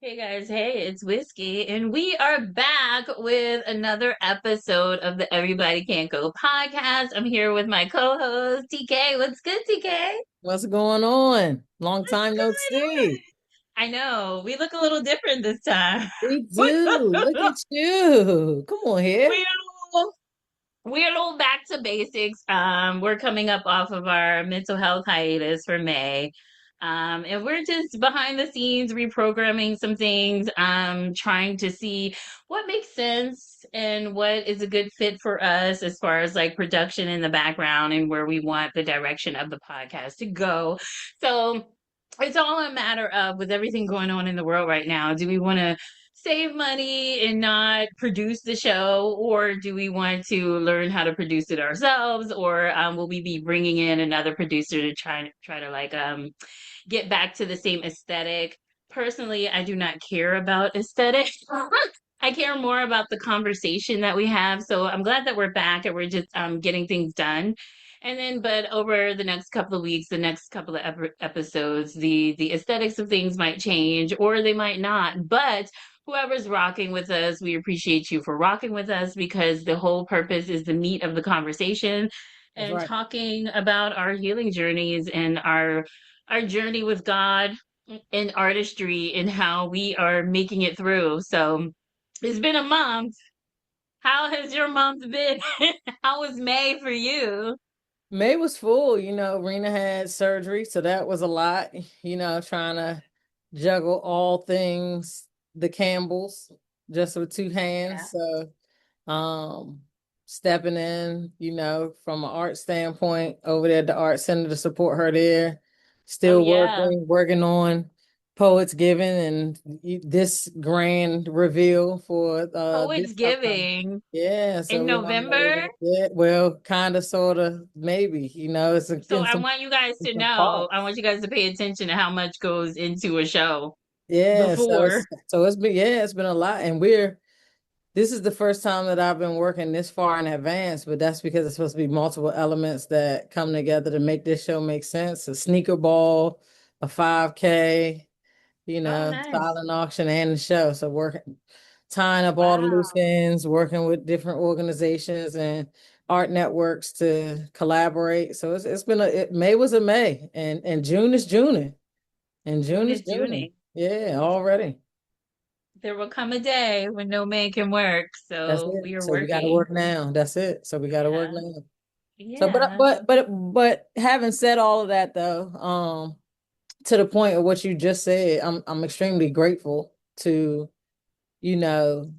Hey guys, hey, it's Whiskey, and we are back with another episode of the Everybody Can't Go podcast. I'm here with my co-host, TK. What's good, TK? What's going on? Long What's time no going see. on? I know, we look a little different this time. We do. Look at you. Come on here. We're a little, we're a little back to basics. We're coming up off of our mental health hiatus for May. And we're just behind the scenes reprogramming some things, trying to see what makes sense and what is a good fit for us as far as like production in the background and where we want the direction of the podcast to go. So it's all a matter of, with everything going on in the world right now, do we want to save money and not produce the show, or do we want to learn how to produce it ourselves, or will we be bringing in another producer to try to like get back to the same aesthetic? Personally, I do not care about aesthetic. I care more about the conversation that we have. So I'm glad that we're back and we're just getting things done. And then, but over the next couple of weeks, the next couple of episodes, the aesthetics of things might change or they might not. But whoever's rocking with us, we appreciate you for rocking with us, because the whole purpose is the meat of the conversation That's and right. talking about our healing journeys and our journey with God and artistry and how we are making it through. So it's been a month. How has your month been? How was May for you? May was full. Rena had surgery, so that was a lot, trying to juggle all things the Campbells just with two Yeah. hands. So um stepping in, from an art standpoint over there at the art center to support her there. Oh Still yeah. working on Poets Giving and this grand reveal for Poets this upcoming. Giving Yeah, in so we don't know November. yet. Well, kind of, sort of, maybe. It's So I some want you guys in to some know, I parts. want you guys to pay attention to how much goes into a show Yeah, before. it's been a lot, and this is the first time that I've been working this far in advance, but that's because it's supposed to be multiple elements that come together to make this show make sense. A sneaker ball, a 5K, Oh, nice. silent auction, and the show. So working, tying up all the loose Wow. ends, working with different organizations and art networks to collaborate. So it's been May was a May, and June is June, and June June is is June. Juning. Yeah, already. There will come a day when no man can work, That's so it. we are So we got to working. work now. That's it. So we got to work Yeah. now. So, Yeah. but having said all of that though, to the point of what you just said, I'm extremely grateful to, you know,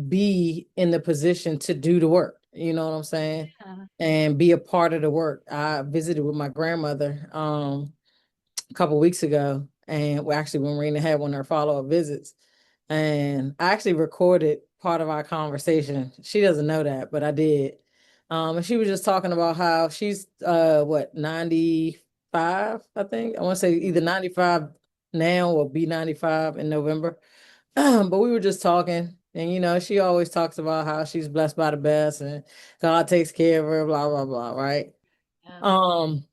be in the position to do the work. You know what I'm saying? Yeah. And be a part of the work. I visited with my grandmother a couple weeks ago, and well, actually when Rena had one of her follow-up visits, and I actually recorded part of our conversation. She doesn't know that, but I did. And she was just talking about how she's 95, I think. I want to say either 95 now or be 95 in November. But we were just talking, and she always talks about how she's blessed by the best and God takes care of her, blah, blah, blah, right? Yeah. Um,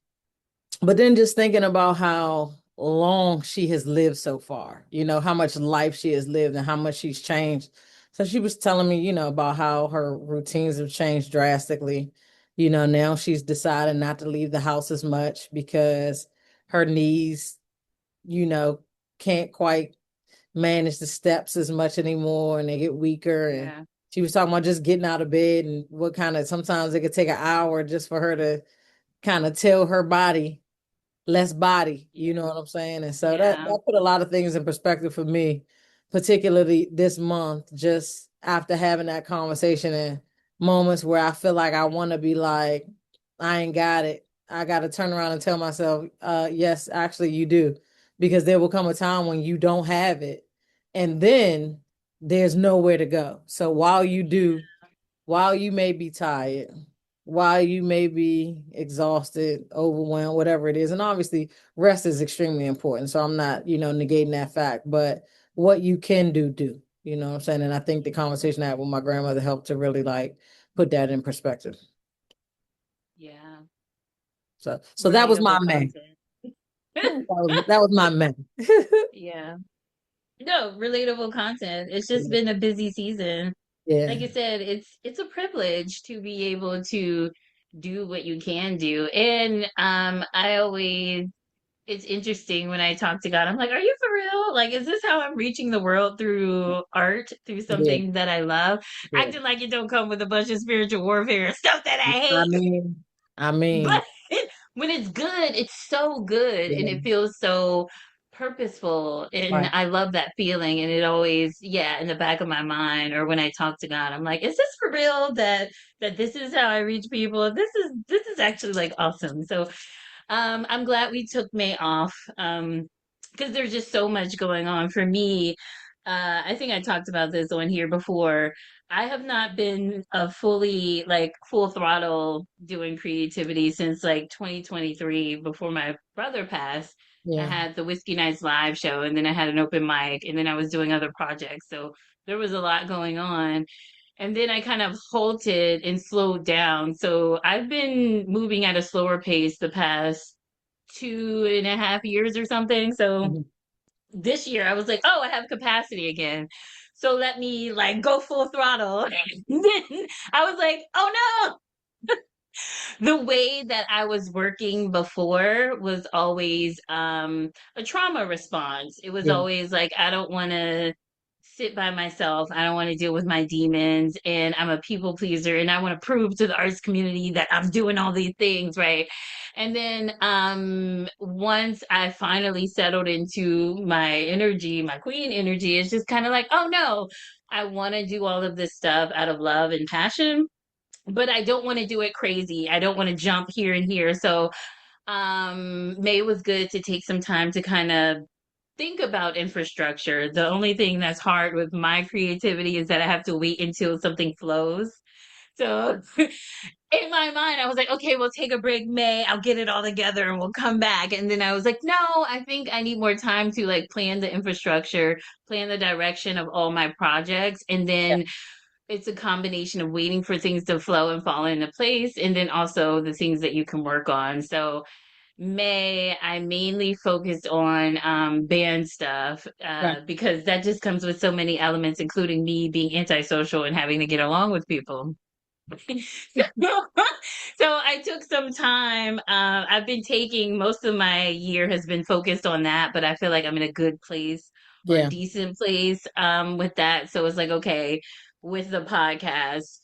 but then just thinking about how long she has lived so far, how much life she has lived and how much she's changed. So she was telling me, about how her routines have changed drastically. Now she's decided not to leave the house as much because her knees, you know, can't quite manage the steps as much anymore and they get weaker. And Yeah. she was talking about just getting out of bed and what kind of sometimes it could take an hour just for her to kind of tell her body less body, you know Yeah. what I'm saying? And so Yeah. that put a lot of things in perspective for me, particularly this month, just after having that conversation and moments where I feel like I want to be like, I ain't got it. I got to turn around and tell myself, yes, actually you do. Because there will come a time when you don't have it. And then there's nowhere to go. So while you may be tired, while you may be exhausted, overwhelmed, whatever it is. And obviously, rest is extremely important. So I'm not, negating that fact, but what you can do, do. You know what I'm saying? And I think the conversation I had with my grandmother helped to really like put that in perspective. Yeah. So that was my Relatable man. content. That was my man. Yeah. No, relatable content. It's just Yeah. been a busy season. Like Yeah. you said, it's a privilege to be able to do what you can do. And I always it's interesting when I talk to God. I'm like, are you for real? Like, is this how I'm reaching the world through art, through Yeah. something that I love? Yeah. Acting like it don't come with a bunch of spiritual warfare and stuff that I I hate. mean, I mean, But when it's good, it's so good and yeah. it feels so purposeful. And Right. I love that feeling. And it always, yeah, in the back of my mind or when I talk to God, I'm like, is this for real that this is how I reach people? This is actually like awesome. So I'm glad we took May off. Because there's just so much going on for me. I think I talked about this on here before. I have not been a fully like full throttle doing creativity since like 2023 before my brother passed. I Yeah. had the Whiskey Nights live show and then I had an open mic and then I was doing other projects. So there was a lot going on. And then I kind of halted and slowed down. So I've been moving at a slower pace the past 2.5 years or something. So Mhm. this year I was like, oh, I have capacity again. So let me like go full throttle. Then I was like, oh the way that I was working before was always a trauma response. It was Yeah. always like I don't want to sit by myself. I don't want to deal with my demons and I'm a people pleaser and I want to prove to the arts community that I'm doing all these things, right? And then once I finally settled into my energy, my queen energy, it's just kind of like, oh no, I want to do all of this stuff out of love and passion, but I don't want to do it crazy. I don't want to jump here and here. So May was good to take some time to kind of think about infrastructure. The only thing that's hard with my creativity is that I have to wait until something flows. So in my mind, I was like, okay, we'll take a break, May. I'll get it all together and we'll come back. And then I was like, no, I think I need more time to like plan the infrastructure, plan the direction of all my projects. And Yeah. then it's a combination of waiting for things to flow and fall into place, and then also the things that you can work on. So May, I mainly focused on band stuff Right. because that just comes with so many elements, including me being antisocial and having to get along with people. so, so I took some time. I've been taking most of my year has been focused on that, but I feel like I'm in a good place or a Yeah. decent place with that. So it's like, okay, with the podcast,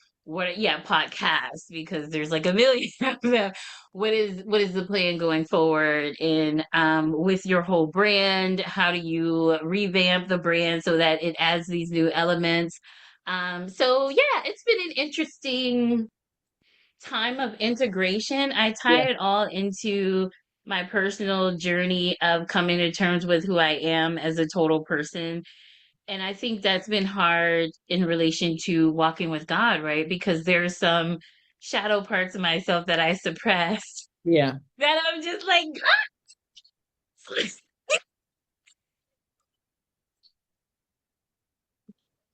yeah, podcast, because there's like a million of them. What is the plan going forward? And with your whole brand, how do you revamp the brand so that it adds these new elements? So yeah, it's been an interesting time of integration. I tie Yeah. it all into my personal journey of coming to terms with who I am as a total person. And I think that's been hard in relation to walking with God, right? Because there's some shadow parts of myself that I suppressed Yeah. that I'm just like,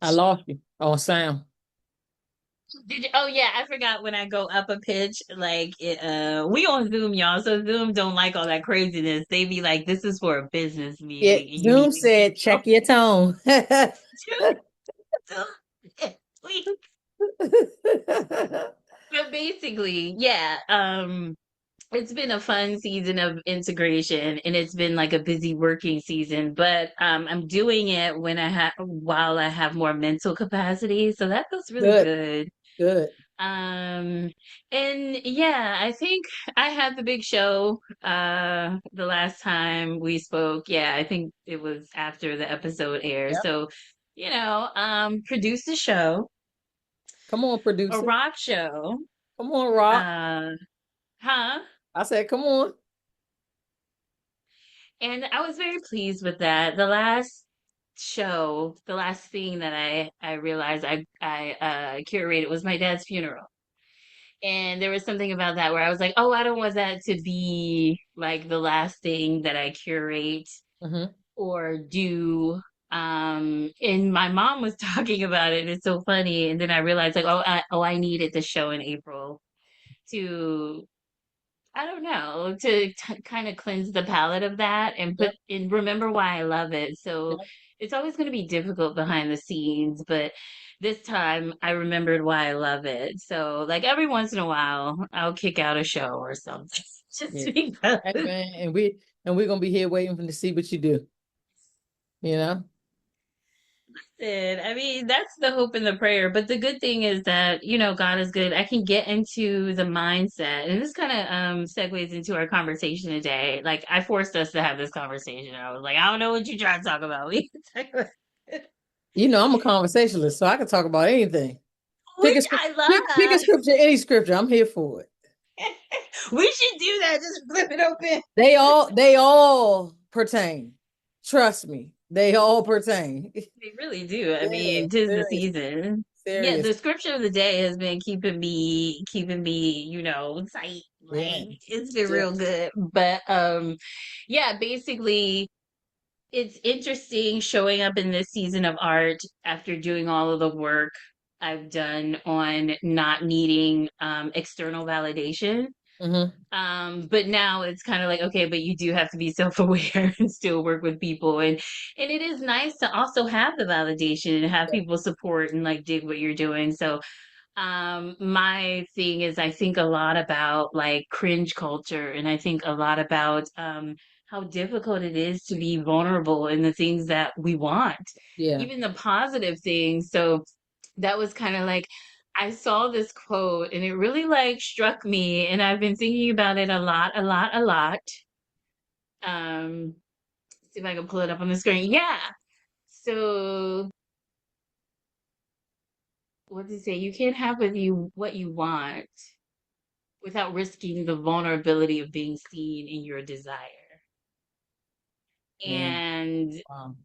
I lost you on sound. Oh yeah, I forgot when I go up a pitch, we on Zoom, y'all. So Zoom don't like all that craziness. They be like, this is for a business Yeah. meeting and you need Zoom to keep said, check your tone. going. But basically, yeah, it's been a fun season of integration and it's been like a busy working season, but I'm doing it when while I have more mental capacity. So that feels really Good. good. Good. Um, and yeah, I think I had the big show the last time we spoke. Yeah, I think it was after the episode aired. Yep. So, produced a show, Come on, a producer. rock show. Come on, Rock. Uh, huh? I said, come on. And I was very pleased with that. The last show, the last thing that I realized I curated was my dad's funeral. And there was something about that where I was like, oh, I don't want that to be like the last thing that I curate Hmm. or do. And my mom was talking about it, and it's so funny. And then I realized like, I needed the show in April to, I don't know, to kind of cleanse the palate of that and Yep. remember why I love it. So Yep. it's always going to be difficult behind the scenes, but this time I remembered why I love it. So, like every once in a while, I'll kick out a show or something just Yeah. because. Hey man, and we're gonna be here waiting for to see what you do, you know? I mean, that's the hope and the prayer. But the good thing is that, God is good. I can get into the mindset. And this kind of segues into our conversation today. Like, I forced us to have this conversation. I was like, I don't know what you're trying to talk about. We can talk about You know, I'm a conversationalist, so I can talk about anything. Pick a which script, I pick a love. scripture, any scripture. I'm here for it. We should do that. Just flip it open. They all pertain. Trust me, they all pertain. They really do. I Yeah, mean, 'tis the serious, season. Yeah, serious. the scripture of the day has been keeping me, tight. Yeah, Like it's been yeah. real good. But yeah, basically it's interesting showing up in this season of art after doing all of the work I've done on not needing external validation. Hmm. But now it's kind of like, okay, but you do have to be self-aware and still work with people. And it is nice to also have the validation and have people support and like dig what you're doing. So my thing is I think a lot about like cringe culture and I think a lot about how difficult it is to be vulnerable in the things that we want, Yeah. even the positive things. So that was kind of like I saw this quote and it really like struck me and I've been thinking about it a lot, a lot, a lot. See if I can pull it up on the screen. Yeah. So what does it say? You can't have with you what you want without risking the vulnerability of being seen in your desire. Yeah. And Wow.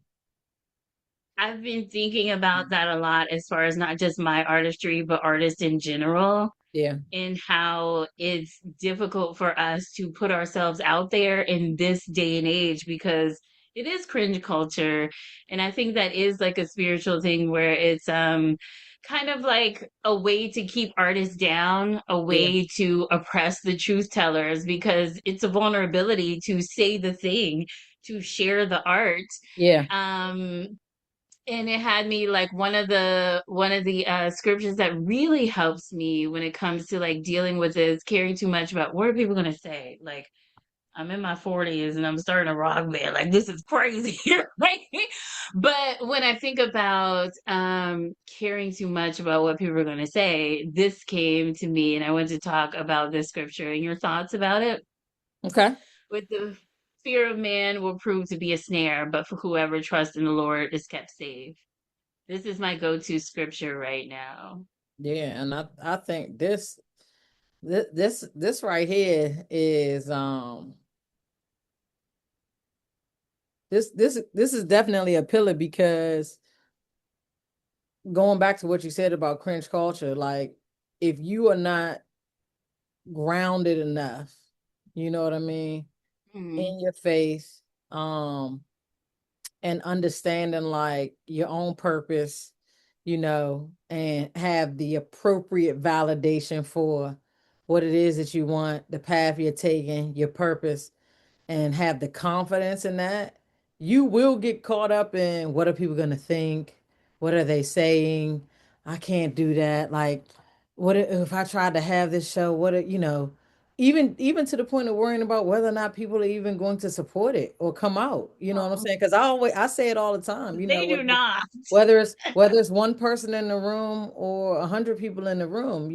I've been thinking about that a lot as far as not just my artistry, but artists in general, Yeah. and how it's difficult for us to put ourselves out there in this day and age because it is cringe culture. And I think that is like a spiritual thing where it's kind of like a way to keep artists down, a Yeah. way to oppress the truth tellers because it's a vulnerability to say the thing, to share the art. Yeah. Um and it had me like one of the scriptures that really helps me when it comes to like dealing with this caring too much about what are people going to say, like I'm in my 40s and I'm starting a rock band, like this is crazy. Right? But when I think about caring too much about what people are going to say, this came to me and I want to talk about this scripture and your thoughts about it. Okay. With the fear of man will prove to be a snare, but for whoever trusts in the Lord is kept safe. This is my go-to scripture right now. Yeah. And I think this right here is this is definitely a pillar because going back to what you said about cringe culture, like if you are not grounded enough, you know what I mean, Mm, in your faith, and understanding like your own purpose, and have the appropriate validation for what it is that you want, the path you're taking, your purpose, and have the confidence in that, you will get caught up in what are people going to think? What are they saying? I can't do that. Like, what if I tried to have this show? Even to the point of worrying about whether or not people are even going to support it or come out. You know what I'm oh, saying? Because I say it all the time. they do not. Whether it's one person in the room or 100 people in the room.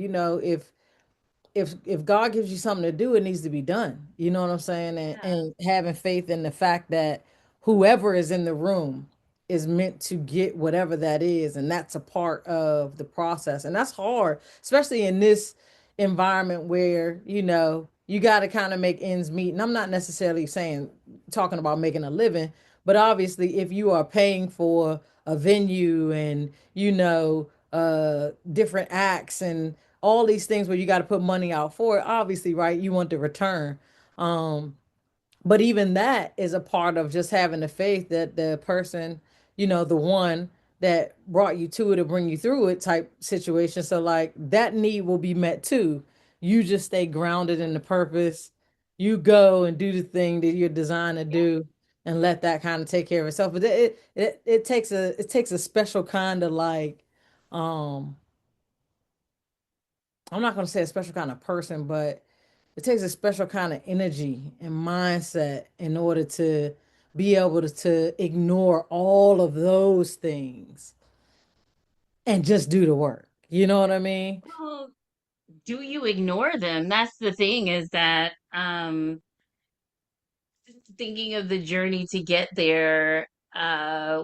If God gives you something to do, it needs to be done. You know what I'm saying? And, Yeah. and having faith in the fact that whoever is in the room is meant to get whatever that is, and that's a part of the process. And that's hard, especially in this environment where, you got to kind of make ends meet. And I'm not necessarily saying talking about making a living, but obviously if you are paying for a venue and different acts and all these things where you got to put money out for it, obviously, right, you want the return. um but even that is a part of just having the faith that the person, the one that brought you to it or bring you through it type situation, so like that need will be met too. You just stay grounded in the purpose. You go and do the thing that you're designed to do. and let that kind of take care of itself. But it takes a special kind of like um I'm not going to say a special kind of person, but it takes a special kind of energy and mindset in order to be able to ignore all of those things and just do the work. You know what I mean? Well, do you ignore them? That's the thing, is that thinking of the journey to get there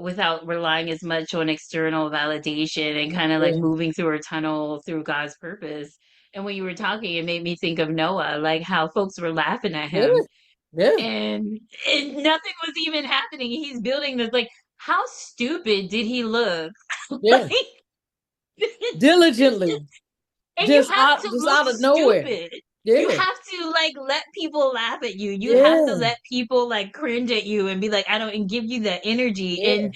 without relying as much on external validation and kind of like Yeah. moving through a tunnel through God's purpose. And when you were talking, it made me think of Noah, like how folks were laughing at Yeah. him Yeah. and nothing was even happening. He's building this, like, how stupid did he look? Yeah. Like, it's Diligently. and you have to Just look out of nowhere. stupid. You Yeah. have to like let people laugh at you. You have to Yeah. let people like cringe at you and be like, I don't, and give you that energy. Yeah. And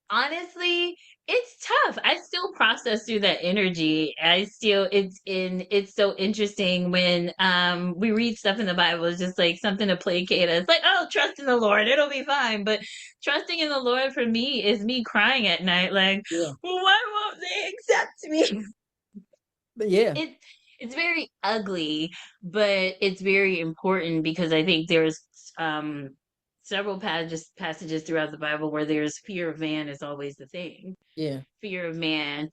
honestly, it's tough. I still process through that energy. I still, it's so interesting when we read stuff in the Bible. It's just like something to placate us. Like, oh, trust in the Lord, it'll be fine. But trusting in the Lord for me is me crying at night, like, Yeah. why won't they accept me? But yeah. it it's very ugly, but it's very important because I think there's um several passages throughout the Bible where there's fear of man is always the thing. Yeah. Fear of man,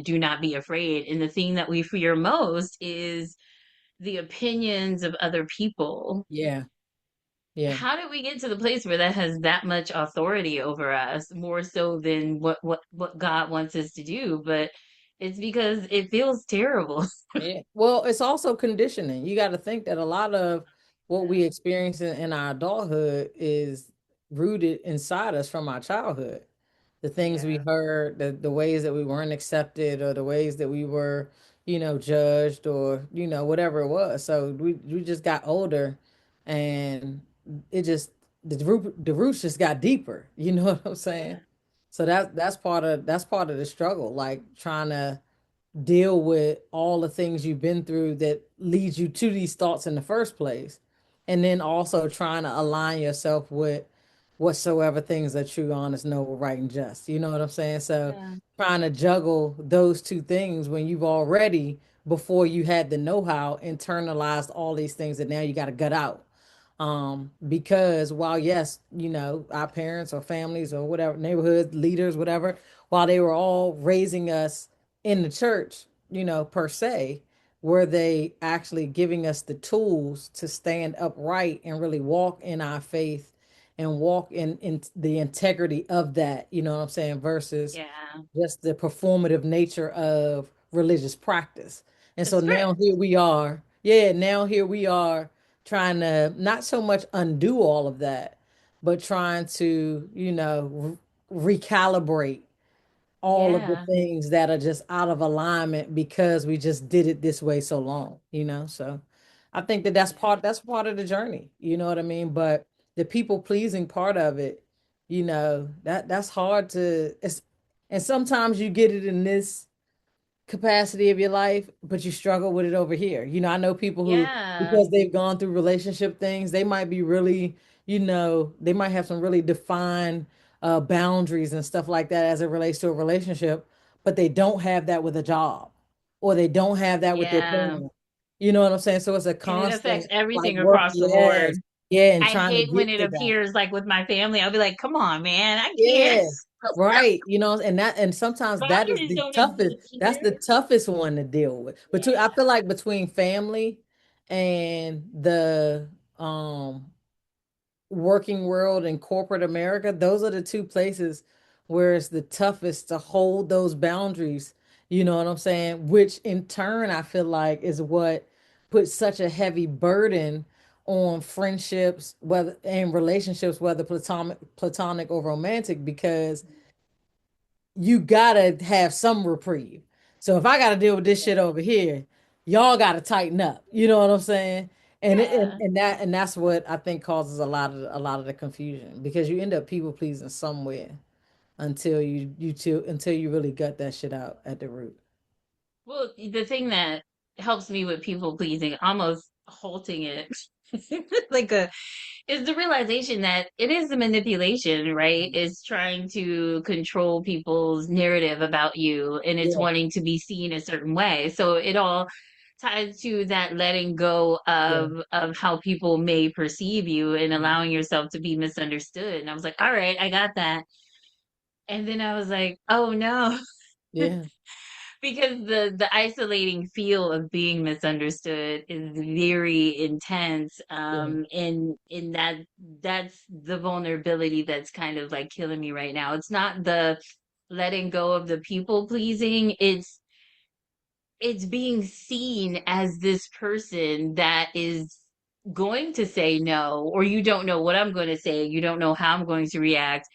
do not be afraid. And the thing that we fear most is the opinions of other people. Yeah. Yeah. How did we get to the place where that has that much authority over us, more so than what God wants us to do? But it's because it feels terrible. Yeah. Well, it's also conditioning. You got to think that a lot of what we experience in our adulthood is rooted inside us from our childhood. The things we Yeah. heard, the ways that we weren't accepted, or the ways that we were, judged, or whatever it was. So we just got older, and it just the roots just got deeper. You know what I'm saying? Yeah. So that's part of the struggle, like trying to deal with all the things you've been through that leads you to these thoughts in the first place. And then also trying to align yourself with whatsoever things are true, honest, noble, right, and just. You know what I'm saying? So Yeah. trying to juggle those two things when you've already, before you had the know-how, internalized all these things that now you got to gut out. Because while yes, our parents or families or whatever, neighborhood leaders, whatever, while they were all raising us in the church, per se, were they actually giving us the tools to stand upright and really walk in our faith and walk in the integrity of that, you know what I'm saying, versus Yeah. just the performative nature of religious practice. And A so now script. here we are. Yeah, now here we are trying to not so much undo all of that, but trying to, recalibrate all of the Yeah. things that are just out of alignment because we just did it this way so long. So I think that Yeah. that's part of the journey, you know what I mean? But the people pleasing part of it, that's hard to it's and sometimes you get it in this capacity of your life, but you struggle with it over here. I know people who, Yeah. because they've gone through relationship things, they might be really, they might have some really defined boundaries and stuff like that as it relates to a relationship, but they don't have that with a job, or they don't have that with their Yeah. parents. You know what I'm saying? So it's a And it affects constant like everything work, across the yes, board. yeah, and I trying to hate when get it to that. appears like with my family. I'll be like, come on, man, I can't. Yeah, right. And sometimes that is Boundaries the don't toughest. exist That's here. the toughest one to deal with. I feel like between family and the working world and corporate America, those are the two places where it's the toughest to hold those boundaries. You know what I'm saying? Which in turn, I feel like is what puts such a heavy burden on friendships, whether and relationships, whether platonic or romantic, because you gotta have some reprieve. So if I gotta deal with this Yeah. shit over here, y'all gotta tighten up. You know what I'm saying? Yeah. And that's what I think causes a lot of the confusion, because you end up people pleasing somewhere until you really gut that shit out at the root. Well, the thing that helps me with people pleasing, almost halting it, like a is the realization that it is a manipulation, right? It's trying to control people's narrative about you and it's Yeah, wanting to be seen a certain way. So it all ties to that letting go yeah, of how people may perceive you and yeah, allowing yourself to be misunderstood. And I was like, all right, I got that. And then I was like, oh no. yeah, Because the isolating feel of being misunderstood is very intense, yeah, and that's the vulnerability that's kind of like killing me right now. It's not the letting go of the people pleasing, it's being seen as this person that is going to say no, or you don't know what I'm going to say, you don't know how I'm going to react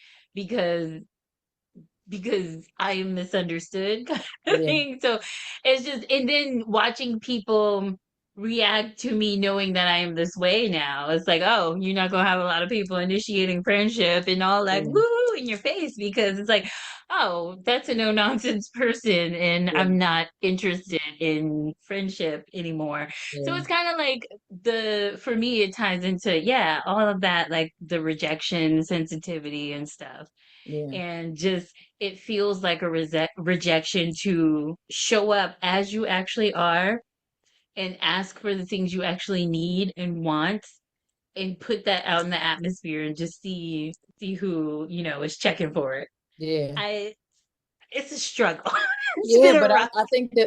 because I am misunderstood kind of yeah, thing. So it's just, and then watching people react to me knowing that I am this way now. It's like, oh, you're not gonna have a lot of people initiating friendship and all like yeah, woo in your face because it's like, oh, that's a no nonsense person and yeah, I'm not interested in friendship anymore. So yeah, it's kind of like for me, it ties into, yeah, all of that, like the rejection, sensitivity and stuff yeah, and just it feels like a rejection to show up as you actually are and ask for the things you actually need and want and put that out in the atmosphere and just see who is checking for it. yeah. I It's a struggle. It's Yeah, been a but rough.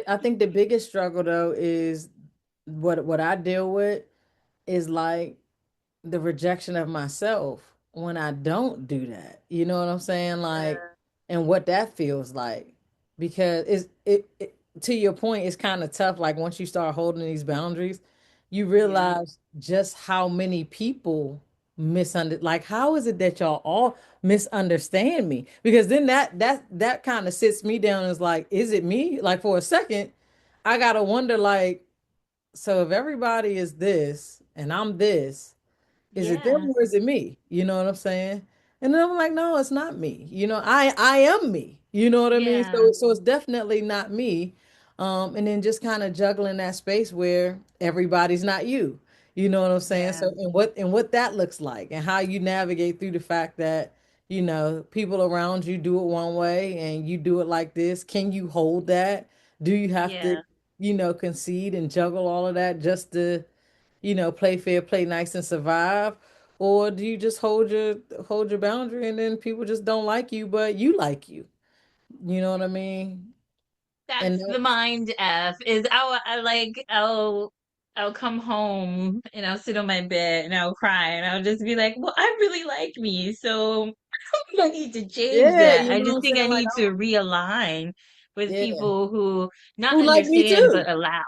I think the biggest struggle though is what I deal with is like the rejection of myself when I don't do that. You know what I'm saying? Like, and what that feels like. Because it to your point, it's kind of tough. Like once you start holding these boundaries, you Yeah, realize just how many people like how is it that y'all all misunderstand me? Because then that kind of sits me down as like, is it me? Like for a second, I gotta wonder like, so if everybody is this and I'm this, is it them yeah, or is it me? You know what I'm saying? And then I'm like, no, it's not me. I am me. You know what I mean? yeah, So it's definitely not me. And then just kind of juggling that space where everybody's not you. You know what I'm saying? yeah, So and what that looks like and how you navigate through the fact that, people around you do it one way and you do it like this. Can you hold that? Do you have to, yeah. concede and juggle all of that just to play fair, play nice, and survive? Or do you just hold your boundary and then people just don't like you, but you like you? You know what I mean? And That's the mind F is I'll come home and I'll sit on my bed and I'll cry and I'll just be like, well, I really like me, so I need to change yeah, that. you I know what just I'm think I saying? Like, need to realign with yeah, people who not who like me understand but too? allow.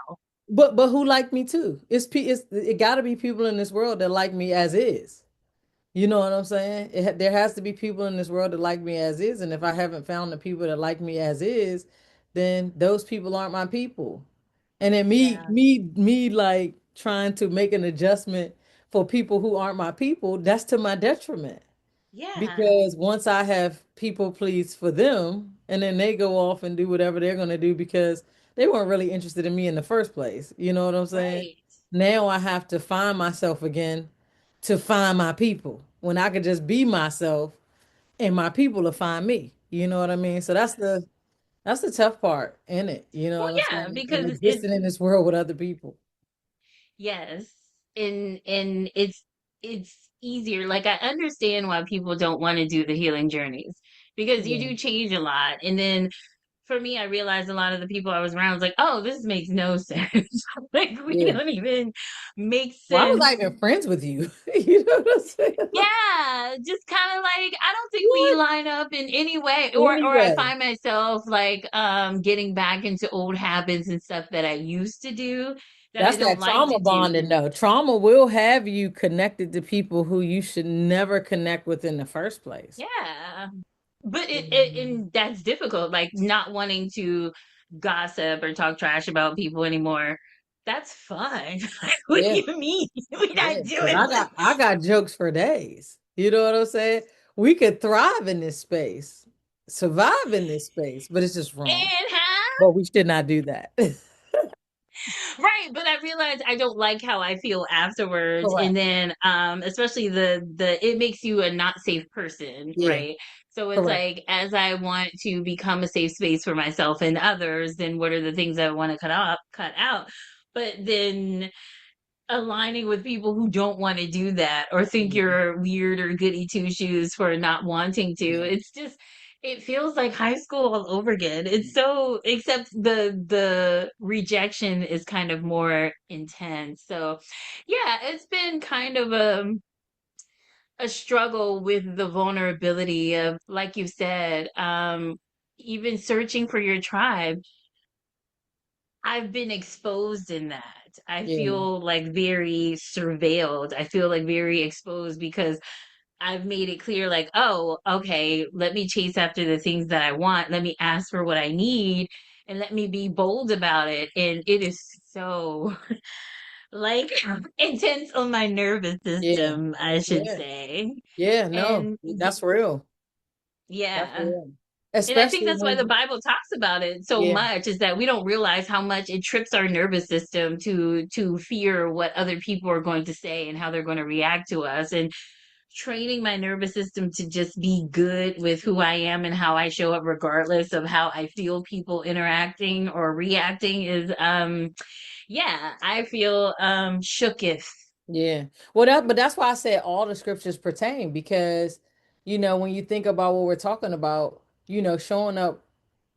But who like me too? It got to be people in this world that like me as is. You know what I'm saying? There has to be people in this world that like me as is, and if I haven't found the people that like me as is, then those people aren't my people. And then Yeah. like trying to make an adjustment for people who aren't my people, that's to my detriment. Yeah. Because once I have people please for them, and then they go off and do whatever they're going to do because they weren't really interested in me in the first place. You know what I'm saying? Right. Now I have to find myself again to find my people when I could just be myself and my people will find me. You know what I mean? So that's the tough part in it. You know Well, what I'm yeah, saying? And because it existing in this world with other people. yes. And it's easier. Like I understand why people don't want to do the healing journeys because you Yeah. do change a lot. And then for me, I realized a lot of the people I was around was like, oh, this makes no sense. Like we Yeah. don't even make Why was I sense. even friends with you? You know what I'm saying? Like, Yeah, just kind of like I don't think we what? line up in any way. Or I Anyway. find myself like getting back into old habits and stuff that I used to do that I That's don't that like trauma to bonding, do. though. Trauma will have you connected to people who you should never connect with in the first place. Yeah. But Mhm. and that's difficult, like not wanting to gossip or talk trash about people anymore. That's fun. Like, what do Yeah, you mean? We're yeah. not Because doing I this. got I got jokes for days. You know what I'm saying? We could thrive in this space, survive in this space, but it's just wrong. And how? But we should not do that. Right, but I realized I don't like how I feel afterwards, and Correct. then especially the it makes you a not safe person, Yeah, right? So it's correct. like as I want to become a safe space for myself and others, then what are the things I want to cut out? But then aligning with people who don't want to do that or think Mhm. you're weird or goody two shoes for not wanting to. Yeah. It's just it feels like high school all over again. It's so except the rejection is kind of more intense. So yeah, it's been kind of a struggle with the vulnerability of like you said, even searching for your tribe. I've been exposed in that. I Yeah. feel like very surveilled. I feel like very exposed because I've made it clear, like, oh, okay, let me chase after the things that I want. Let me ask for what I need and let me be bold about it. And it is so like intense on my nervous Yeah. system, I should Yeah. say. Yeah. No, And that's real. That's yeah. real. And I think Especially that's why the when, Bible talks about it so yeah. much is that we don't realize how much it trips our nervous system to fear what other people are going to say and how they're going to react to us. And training my nervous system to just be good with who I am and how I show up regardless of how I feel people interacting or reacting is yeah, I feel shooketh. Yeah. Well, but that's why I said all the scriptures pertain because, when you think about what we're talking about, showing up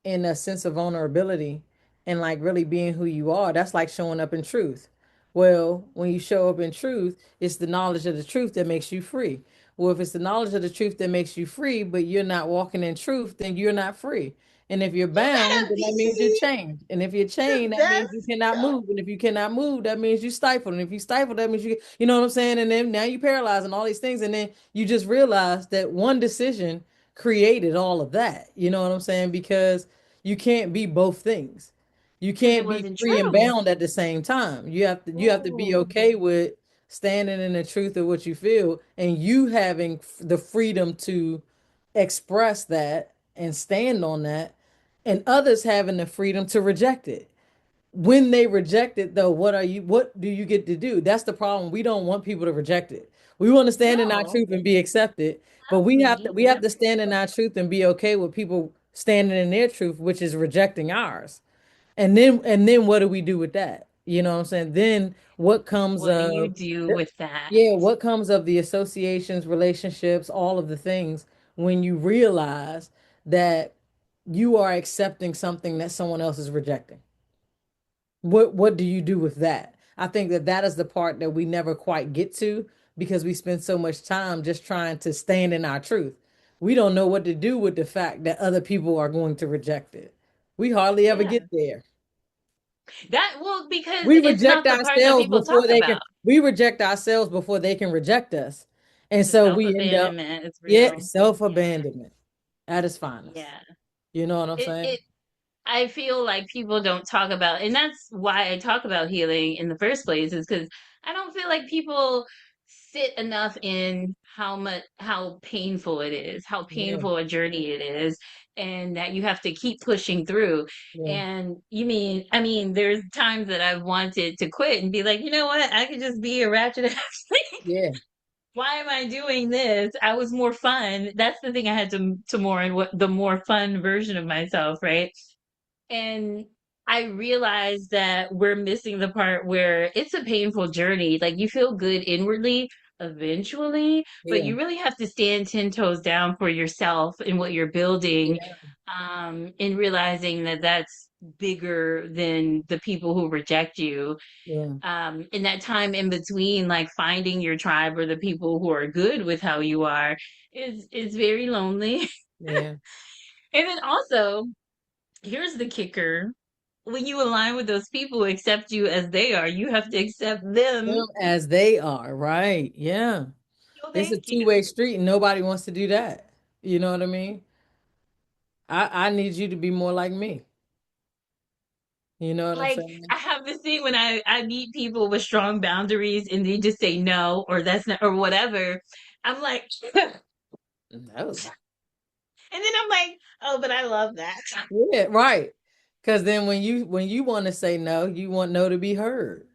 in a sense of vulnerability and like really being who you are, that's like showing up in truth. Well, when you show up in truth, it's the knowledge of the truth that makes you free. Well, if it's the knowledge of the truth that makes you free, but you're not walking in truth, then you're not free. And if you're You bound, gotta then that means you're be chained. And if you're the chained, that means you best. cannot move. And if you cannot move, that means you stifle. And if you stifle, that means you know what I'm saying? And then now you paralyzed and all these things. And then you just realize that one decision created all of that. You know what I'm saying? Because you can't be both things. You Because it can't be wasn't free and true. bound at the same time. You have to be Ooh. okay with standing in the truth of what you feel and you having the freedom to express that and stand on that and others having the freedom to reject it. When they reject it though, what do you get to do? That's the problem. We don't want people to reject it. We want to stand in our No, truth and be accepted, but we have to absolutely. we have to stand in our truth and be okay with people standing in their truth, which is rejecting ours. And then what do we do with that? You know what I'm saying? Then what comes What do you of do with that? yeah, what comes of the associations, relationships, all of the things when you realize that you are accepting something that someone else is rejecting? What do you do with that? I think that that is the part that we never quite get to because we spend so much time just trying to stand in our truth. We don't know what to do with the fact that other people are going to reject it. We hardly ever Yeah. get there. That well, because We it's reject not the part that ourselves people talk before they can about. we reject ourselves before they can reject us. And The so we end up, self-abandonment is yeah, real. Yeah. self-abandonment at its finest. Yeah. You know what I'm It saying? I feel like people don't talk about, and that's why I talk about healing in the first place, is because I don't feel like people sit enough in how painful it is, how Yeah, painful a journey it is, and that you have to keep pushing through. yeah, And I mean, there's times that I've wanted to quit and be like, you know what, I could just be a ratchet ass. yeah, Why am I doing this? I was more fun. That's the thing I had to more and what the more fun version of myself, right? And I realized that we're missing the part where it's a painful journey. Like you feel good inwardly eventually, but yeah, you really have to stand 10 toes down for yourself and what you're building, yeah, and realizing that that's bigger than the people who reject you. yeah, In that time in between, like finding your tribe or the people who are good with how you are is very lonely. yeah. And then also, here's the kicker. When you align with those people who accept you as they are, you have to accept them. Them as they are, right? Yeah. No, It's a thank two-way you. street and nobody wants to do that. You know what I mean? I need you to be more like me. You know what I'm Like saying? I have this thing when I meet people with strong boundaries and they just say no or that's not or whatever. I'm like, and No. then I'm like, oh, but I love that. Yeah, right. Because then when you want to say no, you want no to be heard.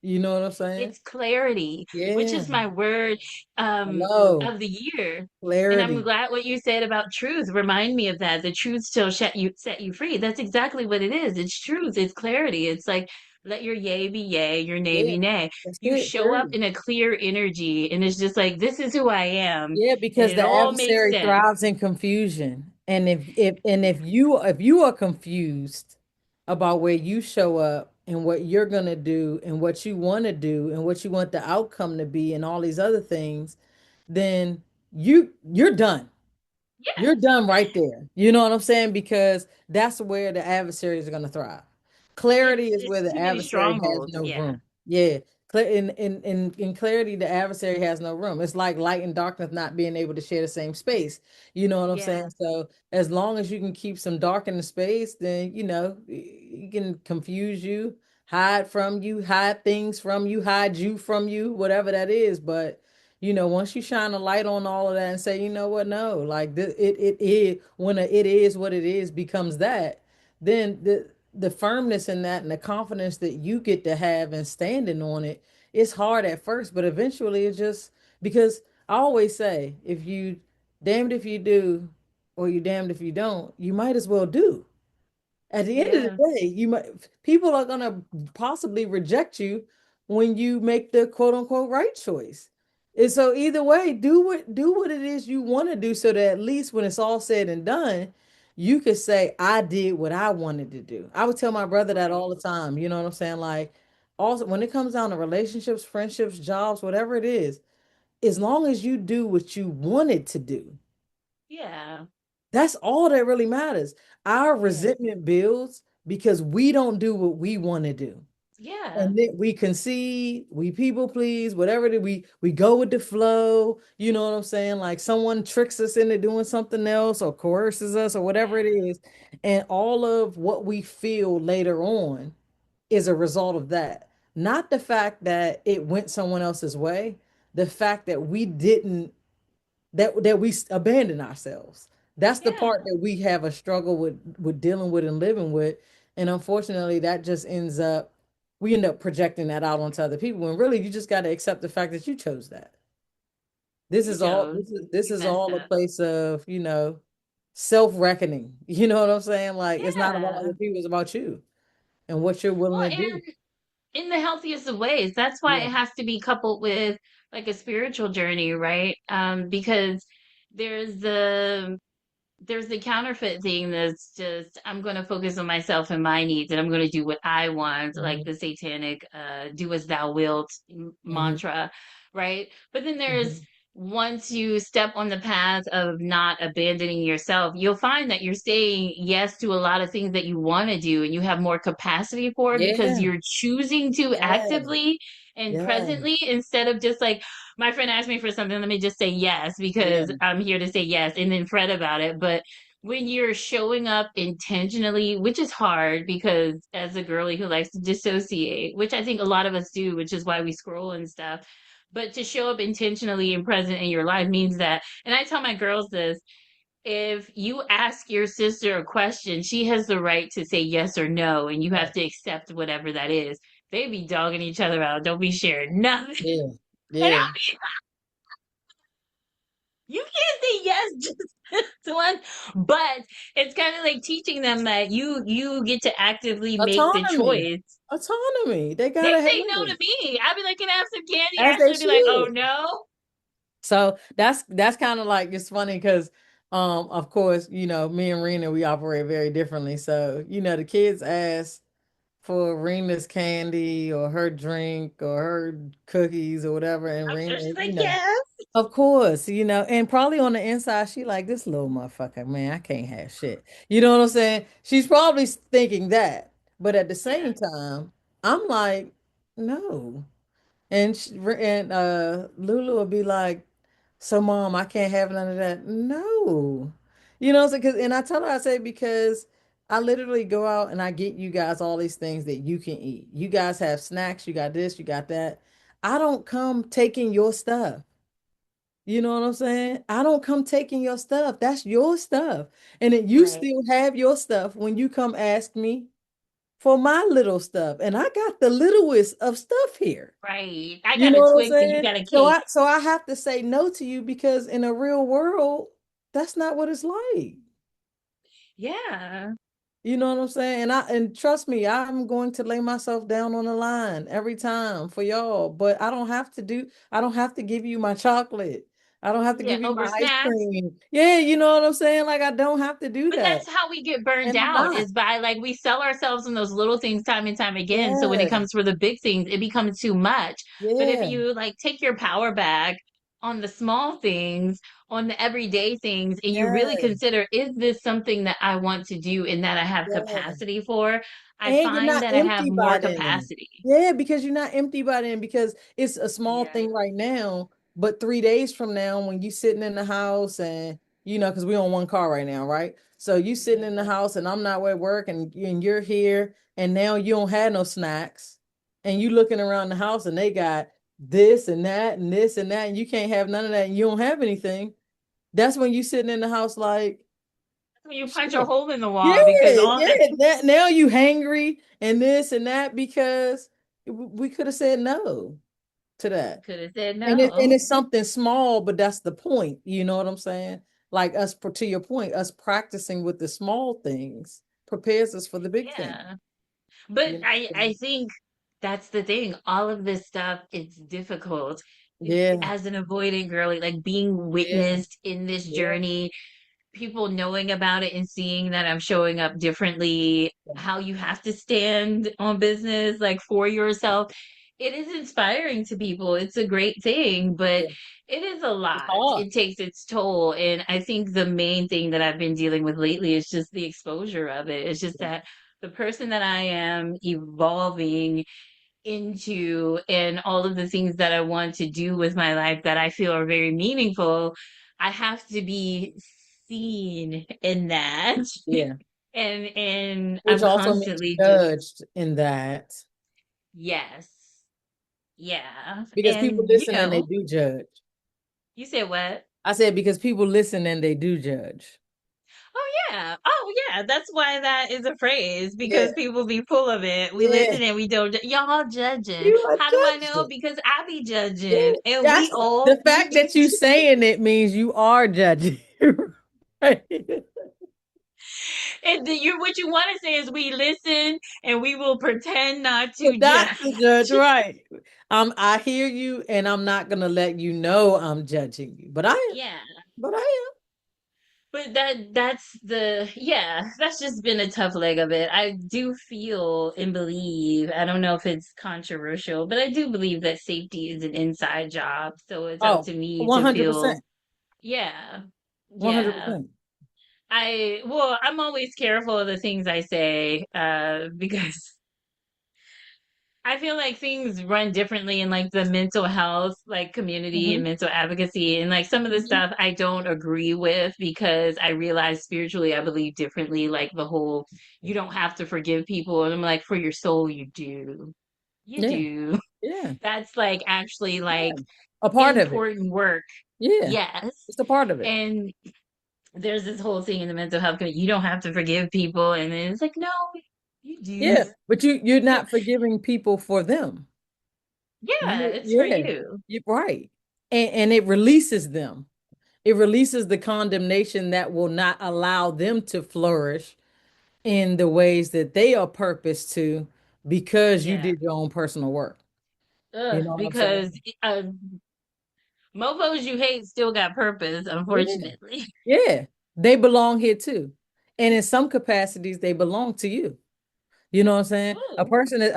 You know what I'm saying? It's clarity, which Yeah. is my word Hello. of the year. And I'm Clarity. glad what you said about truth. Remind me of that. The truth shall set you free. That's exactly what it is. It's truth. It's clarity. It's like let your yay be yay, your nay Yeah. be nay. That's You it. show up Period. in a clear energy, and it's just like this is who I am, Yeah, and because it the all makes adversary sense. thrives in confusion. And if you are confused about where you show up and what you're gonna do and what you want to do and what you want the outcome to be and all these other things, then you're done. You're Yes, done right there. You know what I'm saying? Because that's where the adversaries are going to thrive. Clarity is where it's the too many adversary has strongholds. no Yeah, room. Yeah. In clarity, the adversary has no room. It's like light and darkness not being able to share the same space. You know what I'm saying? yeah, So as long as you can keep some dark in the space, then you can confuse you, hide from you, hide things from you, hide you from you, whatever that is. But once you shine a light on all of that and say, you know what, no, like it is when it is what it is becomes that, then the firmness in that and the confidence that you get to have and standing on it, it's hard at first, but eventually it just because I always say if you damned if you do or you damned if you don't, you might as well do. At the end of yeah, the day, people are gonna possibly reject you when you make the quote unquote right choice. And so either way, do what it is you want to do so that at least when it's all said and done, you could say, I did what I wanted to do. I would tell my brother that right. all the time. You know what I'm saying? Like also when it comes down to relationships, friendships, jobs, whatever it is, as long as you do what you wanted to do, Yeah, that's all that really matters. Our yeah, resentment builds because we don't do what we want to do. yeah, And then we concede, we people please, whatever we go with the flow. You know what I'm saying? Like someone tricks us into doing something else or coerces us or whatever it yeah, is. And all of what we feel later on is a result of that. Not the fact that it went someone else's way, the fact that we didn't that we abandon ourselves. That's the yeah. part that we have a struggle with dealing with and living with. And unfortunately, that just ends up we end up projecting that out onto other people. And really, you just got to accept the fact that you chose that. This You is all chose. this You is messed all a up. place of, self-reckoning. You know what I'm saying? Like it's not about other Yeah. people, it's about you and what you're willing Well, to do. and in the healthiest of ways. That's why Yeah. it has to be coupled with like a spiritual journey, right? Because there's the there's the counterfeit thing that's just I'm going to focus on myself and my needs and I'm going to do what I want, like Hmm. the satanic do as thou wilt Hmm. mantra, right? But then there's Hmm. once you step on the path of not abandoning yourself, you'll find that you're saying yes to a lot of things that you want to do and you have more capacity for it because Yeah. you're choosing to Yeah. actively and Yeah. presently instead of just like my friend asked me for something, let me just say yes Yeah. because I'm here to say yes and then fret about it. But when you're showing up intentionally, which is hard because as a girly who likes to dissociate, which I think a lot of us do, which is why we scroll and stuff. But to show up intentionally and present in your life means that, and I tell my girls this, if you ask your sister a question, she has the right to say yes or no, and you have to accept whatever that is. They be dogging each other out. Don't be sharing nothing. Yeah. And Yeah. you can't say yes just to one, but it's kind of like teaching them that you get to actively make the Autonomy. choice. Autonomy. They They gotta have say no to it. me. I'd be like, "Can I have some candy?" As they Ashley would be like, "Oh should. no." So that's kind of like it's funny because of course, me and Rena we operate very differently. So, the kids ask for Rena's candy or her drink or her cookies or whatever, and I'm Rena, sure she's like, "Yes." of course, and probably on the inside, she like this little motherfucker, man, I can't have shit. You know what I'm saying? She's probably thinking that, but at the Yeah, same time, I'm like, no. And Lulu will be like, so mom, I can't have none of that. No. So cause and I tell her, I say, because I literally go out and I get you guys all these things that you can eat. You guys have snacks, you got this, you got that. I don't come taking your stuff. You know what I'm saying? I don't come taking your stuff. That's your stuff. And then you right. still have your stuff when you come ask me. for my little stuff. And I got the littlest of stuff here. Right. I You got know a what I'm Twix and you saying? got a So cake. I have to say no to you because in a real world, that's not what it's like. Yeah. You know what I'm saying? And trust me, I'm going to lay myself down on the line every time for y'all, but I don't have to give you my chocolate. I don't have to Yeah. give you Over my ice snacks. cream. Yeah, you know what I'm saying? Like I don't have to do But that. that's how we get burned And I'm out not. is by like we sell ourselves in those little things time and time again. So when it Yeah. comes for the big things, it becomes too much. But if Yeah. you like take your power back on the small things, on the everyday things, and you really Yeah. consider, is this something that I want to do and that I have Yeah. capacity for? I And you're find not that I have empty more by then. capacity. Yeah, because you're not empty by then because it's a small Yeah. thing right now, but 3 days from now, when you sitting in the house and because we on one car right now, right? So you sitting in the house and I'm not at work and you're here and now you don't have no snacks and you looking around the house and they got this and that and this and that and you can't have none of that and you don't have anything. That's when you sitting in the house like, You punch a shit. hole in the Yeah, wall because all yeah. Now you hangry and this and that because we could have said no to that. could have said And no. it's something small, but that's the point. You know what I'm saying? Like us, to your point, us practicing with the small things prepares us for the big thing. Yeah. But You I know? think that's the thing. All of this stuff, it's difficult. Yeah, As an avoidant girly, like being yeah, witnessed in this yeah, journey, people knowing about it and seeing that I'm showing up differently, how you have to stand on business, like for yourself. It is inspiring to people. It's a great thing, but yeah. it is a It's lot. hard. It takes its toll. And I think the main thing that I've been dealing with lately is just the exposure of it. It's just Yeah, that the person that I am evolving into and all of the things that I want to do with my life that I feel are very meaningful, I have to be seen in that. yeah. And Which I'm also means constantly just judged in that yes. Yeah. because people And listen and they do judge. you said what? I said because people listen and they do judge. Oh yeah. Oh yeah. That's why that is a phrase Yeah, because people be full of it. We yeah. listen and we don't. Y'all judging. You are How do I know? judging. Because I be Yeah. judging, and we That's all the be. fact that you saying it means you are judging. Right? And what you want to say is we listen and we will pretend not But to not judge. to judge, right? I hear you, and I'm not gonna let you know I'm judging you, but I am. Yeah. But I But that's the yeah, that's just been a tough leg of it. I do feel and believe, I don't know if it's controversial, but I do believe that safety is an inside job. So it's up am. to me Oh, to 100%. feel, yeah, yeah. 100%. Well, I'm always careful of the things I say, because I feel like things run differently in like the mental health like community and Hmm. mental advocacy and like some of the Hmm. stuff I don't agree with because I realize spiritually I believe differently like the whole you don't have to forgive people and I'm like for your soul you do. You Yeah, do. yeah, That's like actually yeah. like A part of it. important work. Yeah, Yes. it's a part of it. And there's this whole thing in the mental health community, you don't have to forgive people and then it's like no, you do. Yeah, but you're not forgiving people for them. Yeah, You it's for yeah, you. you're right. And it releases them. It releases the condemnation that will not allow them to flourish in the ways that they are purposed to because you Yeah. did your own personal work. You Ugh, know what I'm because saying? mofos you hate still got purpose, Yeah. unfortunately. Yeah. They belong here too. And in some capacities, they belong to you. You know what I'm saying? Ooh, A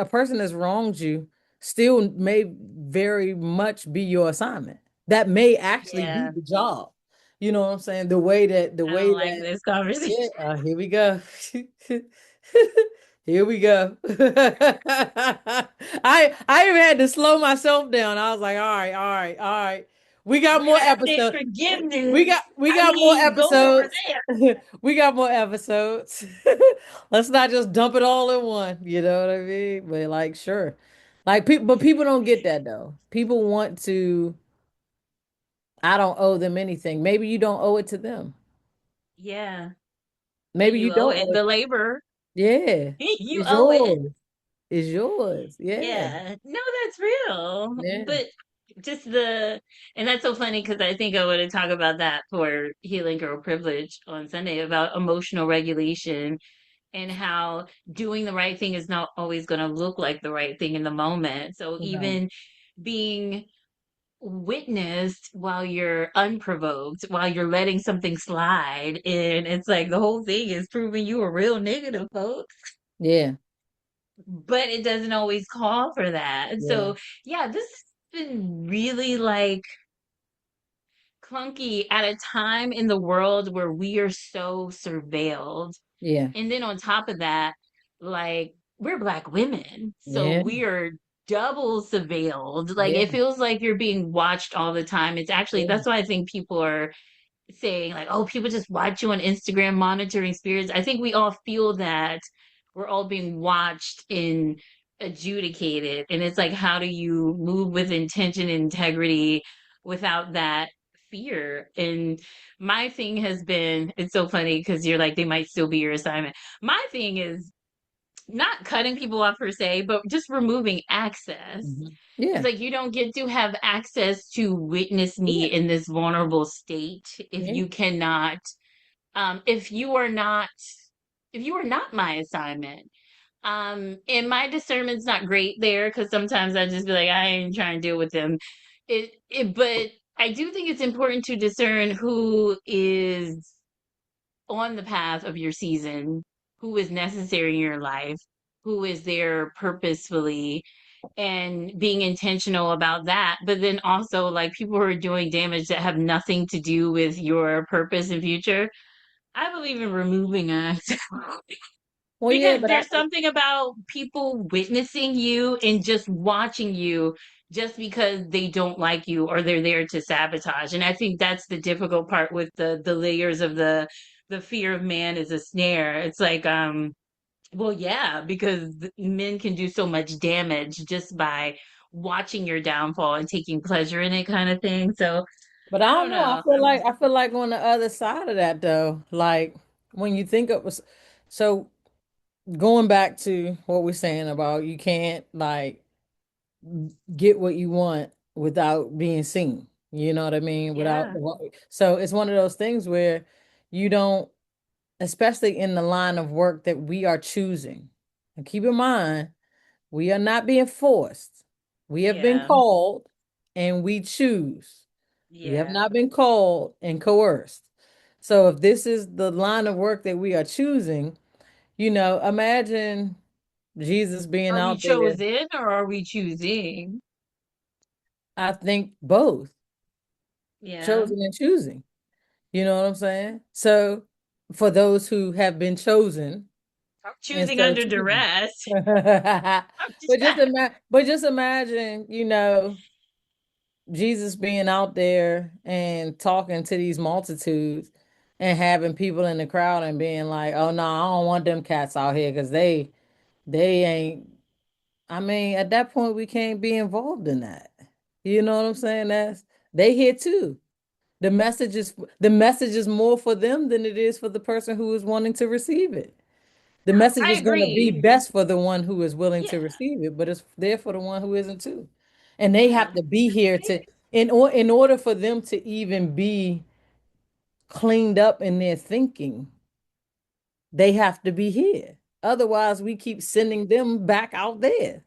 person that's wronged you still may very much be your assignment. That may actually be yeah, the job. You know what I'm saying? The I don't way like that this conversation. yeah, here we go. Here we go. I even had to slow myself down. I was like, all right, all right, all right. We got When more I say episodes. forgiveness, We I got more mean go over episodes. there. We got more episodes. Let's not just dump it all in one. You know what I mean? But like, sure. Like people, but people don't get that though. People want to, I don't owe them anything. Maybe you don't owe it to them. Yeah, and Maybe you you owe don't it owe it. the labor. Yeah. You It's owe it. yours. It's yours. Yeah. Yeah, no, that's real. Yeah. But just and that's so funny because I think I want to talk about that for Healing Girl Privilege on Sunday about emotional regulation and how doing the right thing is not always going to look like the right thing in the moment. So No. even being witnessed while you're unprovoked, while you're letting something slide, and it's like the whole thing is proving you a real negative, folks, Yeah. but it doesn't always call for that. Yeah. So, yeah, this has been really like clunky at a time in the world where we are so surveilled. Yeah. And then on top of that, like we're Black women. So Yeah. we are double surveilled. Like Yeah. it feels like you're being watched all the time. It's actually, Yeah. that's why I think people are saying like, oh, people just watch you on Instagram monitoring spirits. I think we all feel that we're all being watched and adjudicated. And it's like, how do you move with intention and integrity without that fear? And my thing has been, it's so funny because you're like, they might still be your assignment. My thing is not cutting people off per se, but just removing access. It's Yeah. like you don't get to have access to witness me Yeah. in this vulnerable state if Yeah. you cannot, if you are not, if you are not my assignment. And my discernment's not great there because sometimes I just be like, I ain't trying to deal with them. But I do think it's important to discern who is on the path of your season, who is necessary in your life, who is there purposefully, and being intentional about that. But then also, like people who are doing damage that have nothing to do with your purpose and future. I believe in removing us Well, yeah, because but I, there's something about people witnessing you and just watching you just because they don't like you or they're there to sabotage. And I think that's the difficult part with the layers of the fear of man is a snare. It's like well yeah, because men can do so much damage just by watching your downfall and taking pleasure in it kind of thing. So but I I don't don't know. know. I feel like on the other side of that though, like when you think of so going back to what we're saying about you can't like get what you want without being seen. You know what I mean? Without Yeah. so it's one of those things where you don't, especially in the line of work that we are choosing. And keep in mind, we are not being forced. We have been Yeah. called and we choose. We have Yeah. not been called and coerced. So if this is the line of work that we are choosing, imagine Jesus being Are we out there. chosen or are we choosing? I think both, Yeah. chosen and choosing. You know what I'm saying? So for those who have been chosen I'm and choosing so under choosing. duress. I'm just, But just imagine, Jesus being out there and talking to these multitudes and having people in the crowd and being like, "Oh no, I don't want them cats out here because they ain't." I mean, at that point, we can't be involved in that. You know what I'm saying? They here too. The message is more for them than it is for the person who is wanting to receive it. The message I is going to be agree. best for the one who is willing Yeah. to receive it, but it's there for the one who isn't too. And they have Yeah. to be here to in order for them to even be cleaned up in their thinking, they have to be here. Otherwise, we keep sending them back out there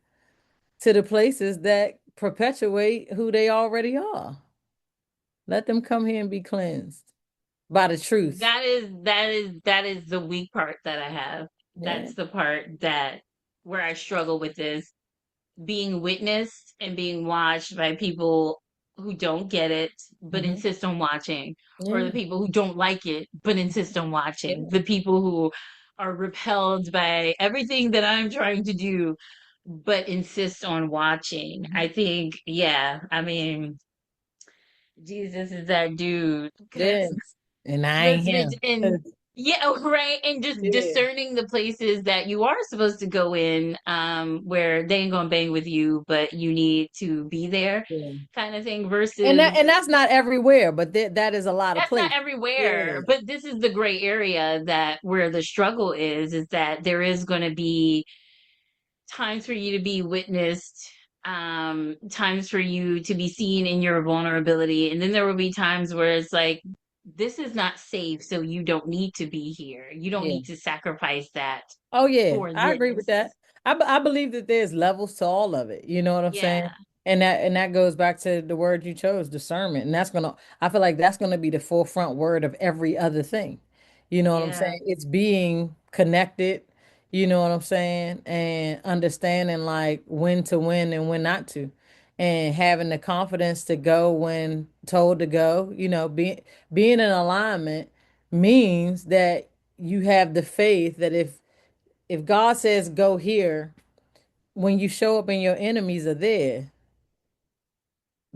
to the places that perpetuate who they already are. Let them come here and be cleansed by the truth. That is the weak part that I have. Yeah. That's the part that where I struggle with this being witnessed and being watched by people who don't get it but Hmm. insist on watching, or the Yeah. people who don't like it but insist on watching, Yeah. the people who are repelled by everything that I'm trying to do but insist on watching. Mhm. I think, yeah, I mean, Jesus is that dude Yeah. because And I ain't listen, him. Yeah, right. And just Yeah, discerning the places that you are supposed to go in, where they ain't gonna bang with you, but you need to be there, yeah. kind of thing, And versus that's not everywhere, but that is a lot of that's not places. everywhere. Yeah, But this is the gray area that where the struggle is that there is gonna be times for you to be witnessed, times for you to be seen in your vulnerability. And then there will be times where it's like, this is not safe, so you don't need to be here. You don't yeah. need to sacrifice that Oh yeah, for I agree with this. that. I believe that there's levels to all of it. You know what I'm saying? Yeah, And that goes back to the word you chose, discernment. And I feel like that's gonna be the forefront word of every other thing. You know what I'm yeah, saying? It's being connected, you know what I'm saying? And understanding like when to win and when not to. And having the confidence to go when told to go, being in alignment means that you have the faith that if God says go here, when you show up and your enemies are there,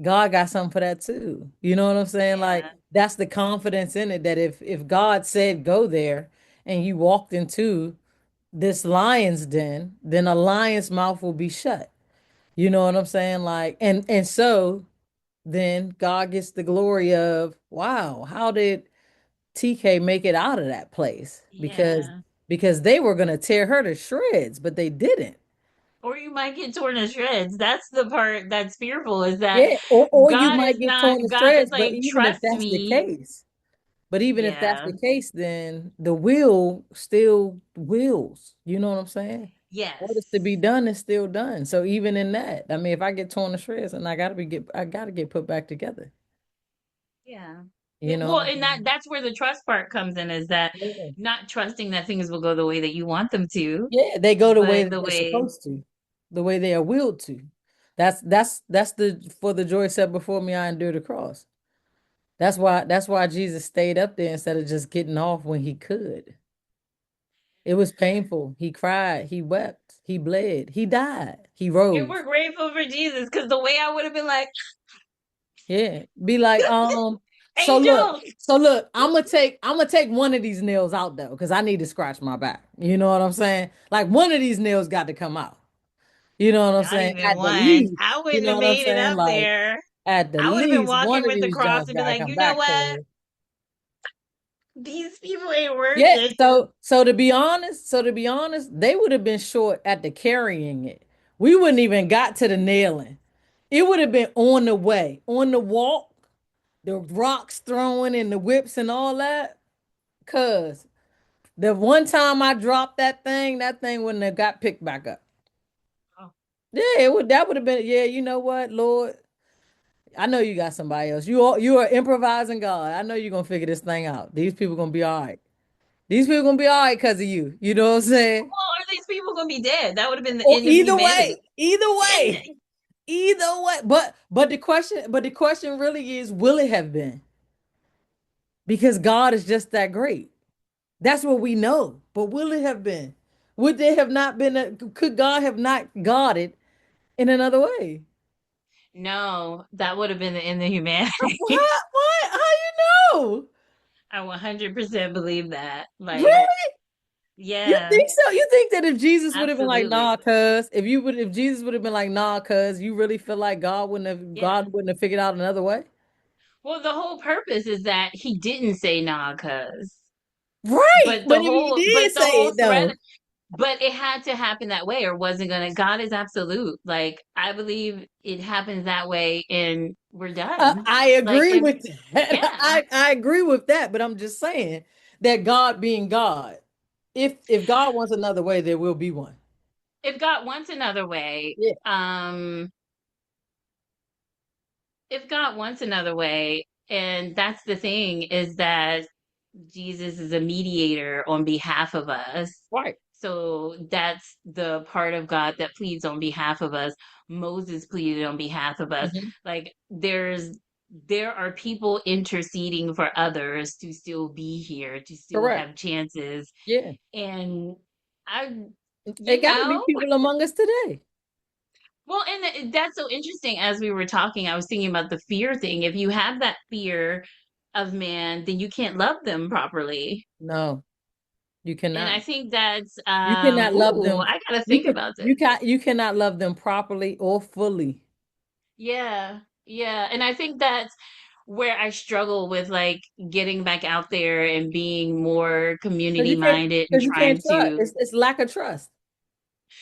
God got something for that too. You know what I'm saying? Like yeah, that's the confidence in it that if God said go there and you walked into this lion's den, then a lion's mouth will be shut. You know what I'm saying? Like and so then God gets the glory of, wow, how did TK make it out of that place? yeah. Because they were gonna tear her to shreds, but they didn't. Or you might get torn to shreds. That's the part that's fearful, is that Yeah, or you God might is get not, torn to God is shreds, but like, even if trust that's the me. case, but even if that's Yeah. the case, then the will still wills. You know what I'm saying? What is to Yes. be done is still done. So even in that, I mean, if I get torn to shreds, and I gotta get put back together. Yeah. You know Well, what I'm and saying? that's where the trust part comes in, is that Yeah. not trusting that things will go the way that you want them to, Yeah, they go the way but that the they're way, supposed to, the way they are willed to. That's the for the joy set before me, I endured the cross. That's why Jesus stayed up there instead of just getting off when he could. It was painful. He cried, he wept, he bled, he died, he and rose. we're grateful for Jesus, because the way I would have been like, Yeah. Be like, so look, angels, I'm gonna take one of these nails out though, because I need to scratch my back. You know what I'm saying? Like one of these nails got to come out. You know what I'm not saying? even At the one. least, I you wouldn't know have what I'm made it saying? up Like there. at the I would have been least walking one of with the these cross jobs and be gotta like, come you know back, what? cuz. These people ain't worth Yeah, it. so to be honest, they would have been short at the carrying it. We wouldn't even got to the nailing. It would have been on the way, on the walk, the rocks throwing and the whips and all that. Cause the one time I dropped that thing wouldn't have got picked back up. Oh, Yeah, it would that would have been, yeah, you know what, Lord, I know you got somebody else. You are improvising God. I know you're gonna figure this thing out. These people gonna be all right. These people gonna be all right because of you. You know what I'm saying? well, are these people gonna be dead? That would have been the Or end of humanity. either way. But the question really is, will it have been? Because God is just that great. That's what we know. But will it have been? Would there have not been could God have not guarded in another way? No, that would have been the end of humanity. What? How you know? I 100% believe that. Like, Really? You yeah, think so? You think that if Jesus would have been like, absolutely. nah, cuz, if Jesus would have been like, nah, cuz, you really feel like Yeah. God wouldn't have figured out another way? Well, the whole purpose is that he didn't say nah, cuz. Right. But if he But did the say whole it thread, though. but it had to happen that way or wasn't gonna. God is absolute. Like, I believe it happens that way and we're done. I Like, agree if, with that. yeah, I agree with that, but I'm just saying that God being God, if God wants another way, there will be one. if God wants another way, Yeah. um, if God wants another way, and that's the thing, is that Jesus is a mediator on behalf of us. Right. So that's the part of God that pleads on behalf of us. Moses pleaded on behalf of us. Mhm. Like, there are people interceding for others to still be here, to still Correct. have chances. Yeah. And I, It you got to be know, people among us today. well, and that's so interesting. As we were talking, I was thinking about the fear thing. If you have that fear of man, then you can't love them properly. No. You And I cannot. think that's You cannot love them. I gotta think about this. You cannot love them properly or fully. Yeah. Yeah. And I think that's where I struggle with like getting back out there and being more community minded and Because you can't trying trust. to. It's lack of trust.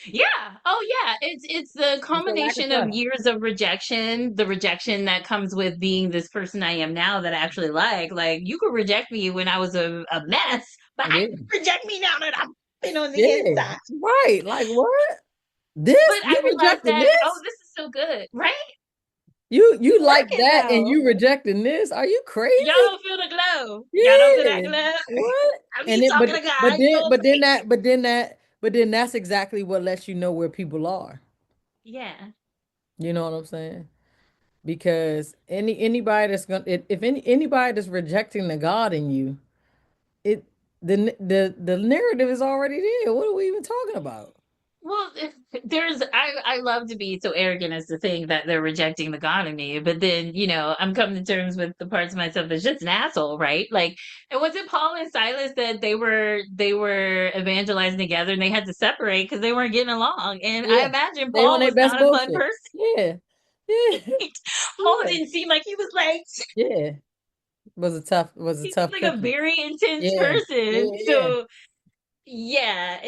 Yeah. Oh yeah. It's the It's a lack of combination of trust. years of rejection, the rejection that comes with being this person I am now that I actually like. Like you could reject me when I was a mess, but how Yeah. you reject me now that I'm on the Yeah. inside? Right. Like what? But This? I You realized rejecting that, oh, this? this is so good, right? You It's like working that and now. you rejecting this? Are you Y'all crazy? don't feel the glow. Y'all don't feel that Yeah. glow. What? I And be it talking to God, you know what I'm saying? but then that's exactly what lets you know where people are. Yeah. You know what I'm saying? Because anybody that's gonna if anybody that's rejecting the God in you, it the narrative is already there. What are we even talking about? Well, I love to be so arrogant as to think that they're rejecting the God in me, but then, I'm coming to terms with the parts of myself that's just an asshole, right? Like, and was it Paul and Silas that they were evangelizing together and they had to separate because they weren't getting along? And I Yeah, imagine they on Paul their was best not a fun bullshit. person. Yeah, yeah, Paul yeah, didn't seem like he was like yeah. Was a he tough seemed like a cookie. very intense Yeah, person. yeah, yeah, So yeah,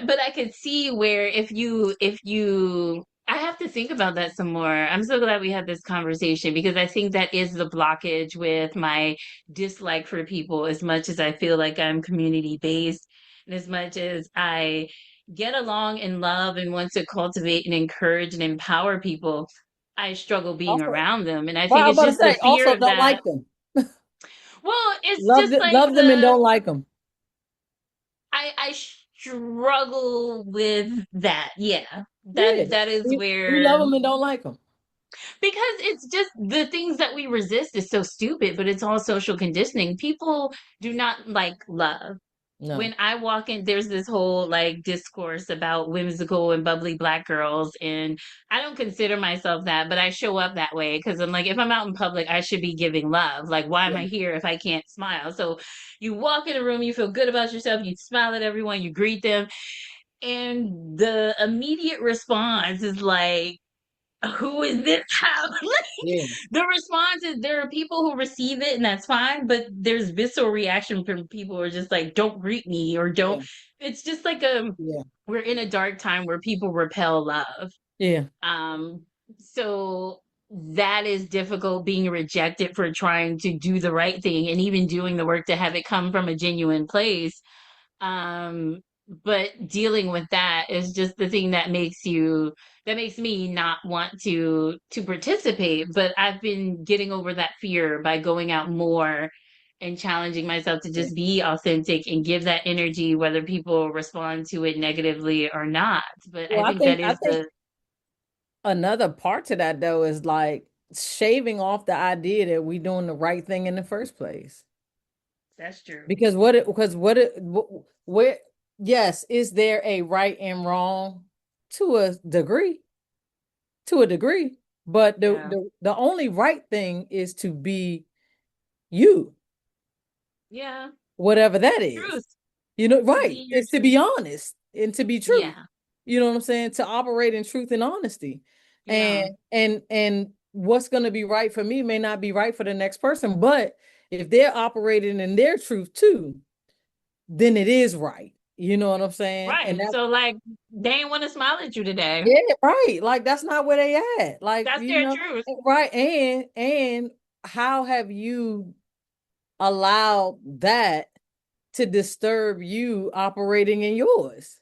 but I could see where if you I have to think about that some more. I'm so glad we had this conversation because I think that is the blockage with my dislike for people as much as I feel like I'm community based and as much as I get along and love and want to cultivate and encourage and empower people, I struggle being Also, around them. And I well, think I'm it's about to just the say, fear also of don't that. like them. Well, it's just like Love them and don't like them. I struggle with that. Yeah. Yeah, That is we love where them and don't like them. because it's just the things that we resist is so stupid, but it's all social conditioning. People do not like love. No, When I walk in, there's this whole like discourse about whimsical and bubbly black girls, and I don't consider myself that, but I show up that way because I'm like, if I'm out in public, I should be giving love. Like, why am yeah, I here if I can't smile? So you walk in a room, you feel good about yourself, you smile at everyone, you greet them, and the immediate response is like, who is this how like yeah, the response is there are people who receive it and that's fine, but there's visceral reaction from people who are just like, don't greet me or don't. yeah, It's just like yeah, we're in a dark time where people repel love. yeah. um so that is difficult, being rejected for trying to do the right thing and even doing the work to have it come from a genuine place. um but dealing with that is just the thing that makes me not want to participate. But I've been getting over that fear by going out more and challenging myself to Yeah. just be authentic and give that energy whether people respond to it negatively or not. But I Well, think that I is think another part to that though is like shaving off the idea that we doing the right thing in the first place. that's true. Because where yes, is there a right and wrong to a degree, to a degree, but Yeah. the only right thing is to be you, Yeah. whatever that is. Truth. You know, To right. be your It's to truth. be honest and to be true. Yeah. You know what I'm saying? To operate in truth and honesty. Yeah. And what's going to be right for me may not be right for the next person, but if they're operating in their truth too, then it is right. You know what I'm saying? And Right. that's So like they ain't want to smile at you today. yeah, right. Like that's not where they at. Like, That's their truth. right. And how have you allowed that to disturb you operating in yours?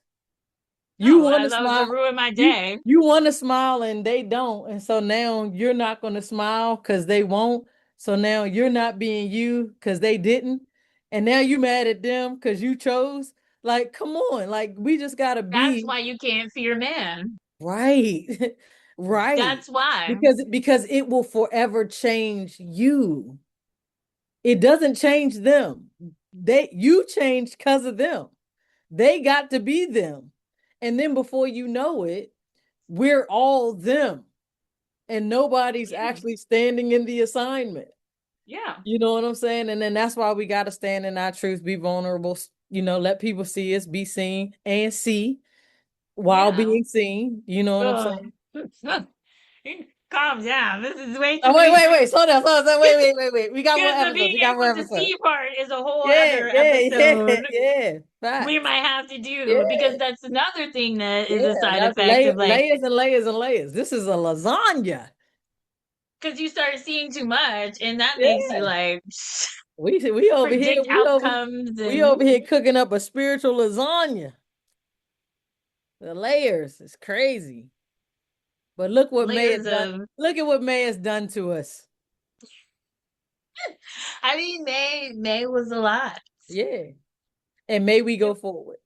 You Oh, want I to love to smile. ruin my day. You want to smile and they don't. And so now you're not going to smile because they won't. So now you're not being you because they didn't. And now you mad at them because you chose. Like, come on. Like, we just gotta That's be why you can't fear man. right. Right. That's why. Because it will forever change you. It doesn't change them. You changed because of them. They got to be them. And then before you know it, we're all them. And nobody's Yeah. actually standing in the assignment. Yeah. You know what I'm saying? And then that's why we got to stand in our truth, be vulnerable, let people see us, be seen, and see while Yeah. being seen. You know what I'm Ugh. saying? Calm down. This is way Oh, too wait, many. wait, wait. Slow down, slow down. Wait, wait, wait, wait. We got more Because the episodes. being We got more able to episodes. see part is a whole Yeah, other yeah, yeah, episode yeah. we Facts. might have to do because Yeah, that's another thing that is a yeah. side That's effect of like layers and layers and layers. This is a lasagna. because you start seeing too much and that makes you Yeah. like We over here, predict outcomes we and over here cooking up a spiritual lasagna. The layers is crazy. But look what May has layers done. of Look at what May has done to us. I mean May was a lot. Yeah. And may we go forward.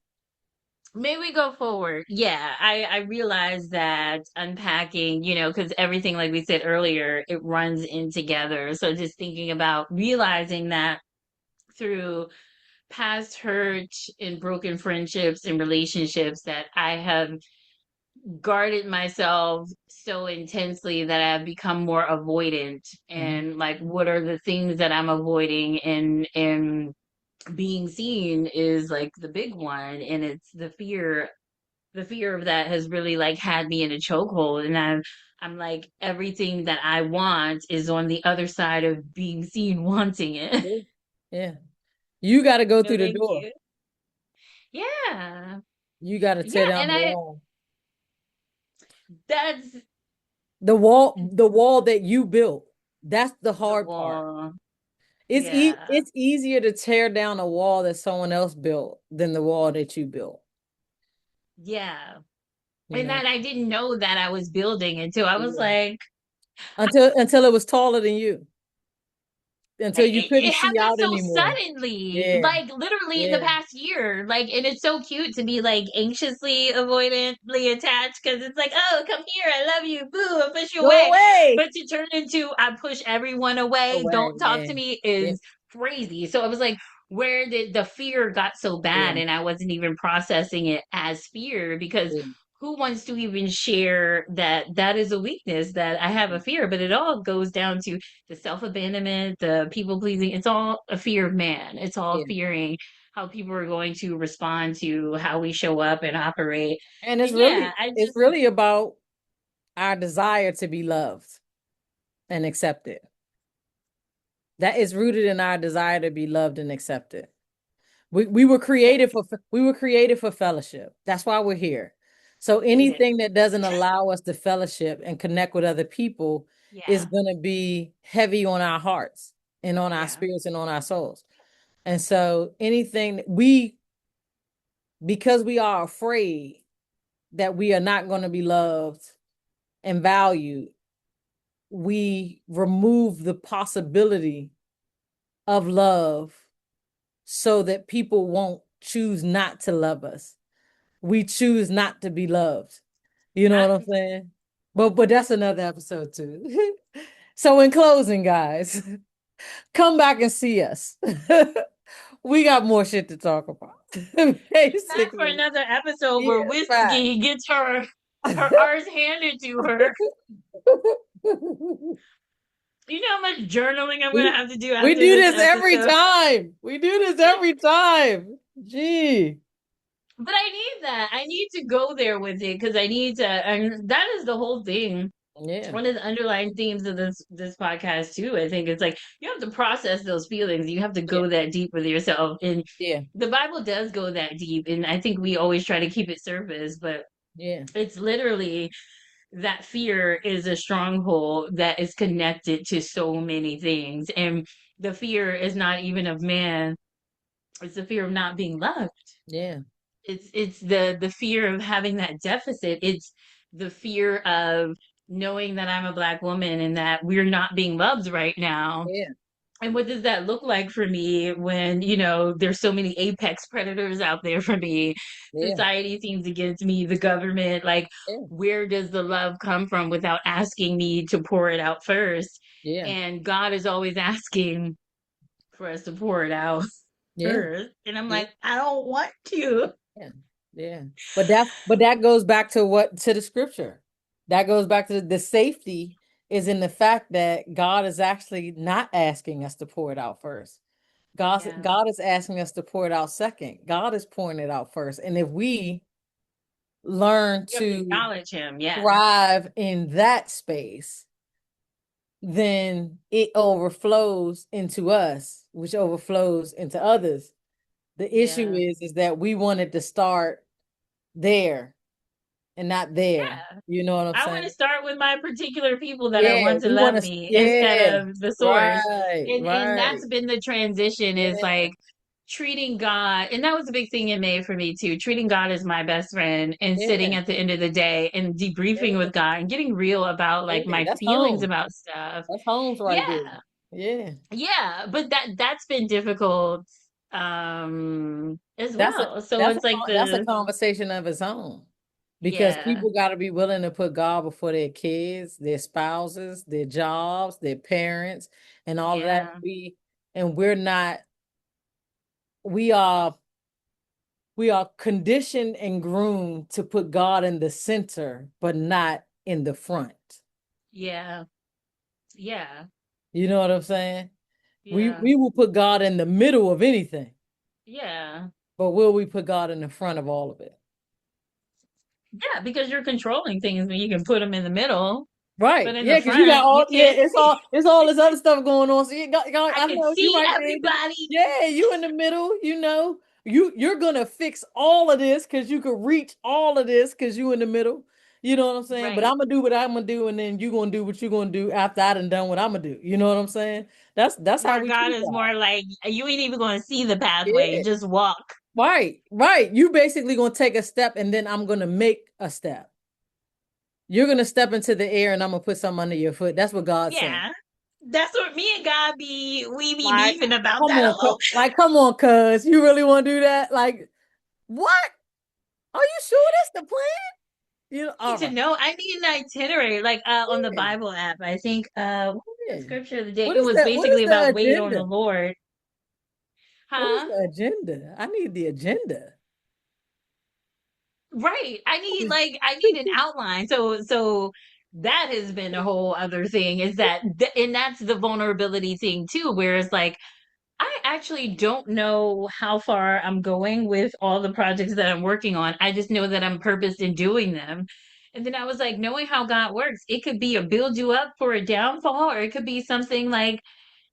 May we go forward? Yeah, I realize that unpacking, because everything, like we said earlier, it runs in together. So just thinking about realizing that through past hurt and broken friendships and relationships that I have guarded myself so intensely that I've become more avoidant Mhm. and like what are the things that I'm avoiding and being seen is like the big one and it's the fear of that has really like had me in a chokehold and I'm like everything that I want is on the other side of being seen wanting it. Yeah. Yeah. You got to go No, through the thank door. you. Yeah. You got to tear Yeah, down and the I wall. that's The wall that you built. That's the the hard part. wall. Yeah. It's easier to tear down a wall that someone else built than the wall that you built, Yeah. you And know. that I didn't know that I was building until I was Yeah. like, Until it was taller than you. Until you couldn't it see happened out so anymore. suddenly, Yeah. like literally in the Yeah. past year. Like, and it's so cute to be like anxiously avoidantly attached because it's like, oh, come here, I love you, boo, I push you Go away. away. But to turn into I push everyone away, Away. don't talk Yeah. to me Yeah. is crazy. So I was like, where did the fear got so bad? Yeah. And I wasn't even processing it as fear because Yeah. who wants to even share that is a weakness that I have a fear, but it all goes down to the self-abandonment, the people pleasing. It's all a fear of man. It's all Yeah. fearing how people are going to respond to how we show up and operate. And And yeah, I it's just really about our desire to be loved and accepted. That is rooted in our desire to be loved and accepted. We were yeah, created for fellowship. That's why we're here. So is it? anything that doesn't allow us to fellowship and connect with other people is Yeah, going to be heavy on our hearts and on our yeah. spirits and on our souls. And so anything we because we are afraid that we are not going to be loved and valued, we remove the possibility of love so that people won't choose not to love us. We choose not to be loved. You know I, what I'm saying? But that's another episode too. So in closing, guys, come back and see us. We got more shit to talk about. Back for Basically. another episode Yeah, where fact. whiskey gets her ours handed to her. You know how much journaling I'm gonna we have to do we after do this this every episode. time. We do this every time. Gee. But I need that. I need to go there with it because I need to, and that is the whole thing. Yeah. One of the underlying themes of this podcast too. I think it's like you have to process those feelings. You have to Yeah. go that deep with yourself, and Yeah. the Bible does go that deep. And I think we always try to keep it surface, but Yeah. it's literally that fear is a stronghold that is connected to so many things, and the fear is not even of man. It's the fear of not being loved. Yeah. It's the fear of having that deficit. It's the fear of knowing that I'm a black woman and that we're not being loved right now. Yeah. And what does that look like for me when, there's so many apex predators out there for me? Yeah. Society seems against me, the government, like Yeah. where does the love come from without asking me to pour it out first? Yeah. And God is always asking for us to pour it out Yeah. first. And I'm Yeah. like, I don't want to. Yeah. Yeah. But that goes back to the scripture. That goes back to the safety is in the fact that God is actually not asking us to pour it out first. Yeah. God is asking us to pour it out second. God is pouring it out first. And if we learn You have to to acknowledge him. Yeah. thrive in that space, then it overflows into us, which overflows into others. The issue Yeah. is that we wanted to start there and not there. Yeah. You know what I'm I want to saying? start with my particular people that I Yeah, want to we want love to. me instead Yeah, of the source. right, And right. that's been the transition is Yeah, like treating God, and that was a big thing it made for me too, treating God as my best friend and sitting yeah, at the end of the day and debriefing yeah, with God and getting real about like yeah. my That's feelings home. about stuff. That's homes right there. Yeah. Yeah, Yeah, but that's been difficult as that's a well. So it's like that's a the conversation of its own, because yeah, people got to be willing to put God before their kids, their spouses, their jobs, their parents, and all of that. yeah, We're not. We are conditioned and groomed to put God in the center, but not in the front. yeah, yeah, You know what I'm saying? yeah, We will put God in the middle of anything, yeah. but will we put God in the front of all of it? Yeah, because you're controlling things when you can put them in the middle, but Right. in the Yeah, because you got front, you all, yeah, can't see. it's all this other stuff going on. So I I can know you see right there. everybody. Yeah, you in the middle, you're gonna fix all of this because you could reach all of this because you in the middle. You know what I'm saying? But Right. I'm gonna do what I'm gonna do, and then you gonna do what you're gonna do after I done what I'm gonna do. You know what I'm saying? That's how Where we God treat is God. more like, you ain't even going to see the pathway, Yeah. just walk. Right, right. You basically gonna take a step and then I'm gonna make a step. You're gonna step into the air and I'm gonna put something under your foot. That's what God's saying. Yeah. That's what me and God we be Like, beefing about come that a on, little. come on, cuz you really want to do that? Like, what? Are you sure that's the plan? Need All to right. know. I need an itinerary, like on the Yeah, Bible app. I think what was the yeah. scripture of the day? What It is was that? What is basically the about wait on the agenda? Lord. What is Huh? the agenda? I need the agenda. Right. I need an outline. So that has been a whole other thing is that and that's the vulnerability thing too, where it's like I actually don't know how far I'm going with all the projects that I'm working on. I just know that I'm purposed in doing them. And then I was like, knowing how God works, it could be a build you up for a downfall, or it could be something like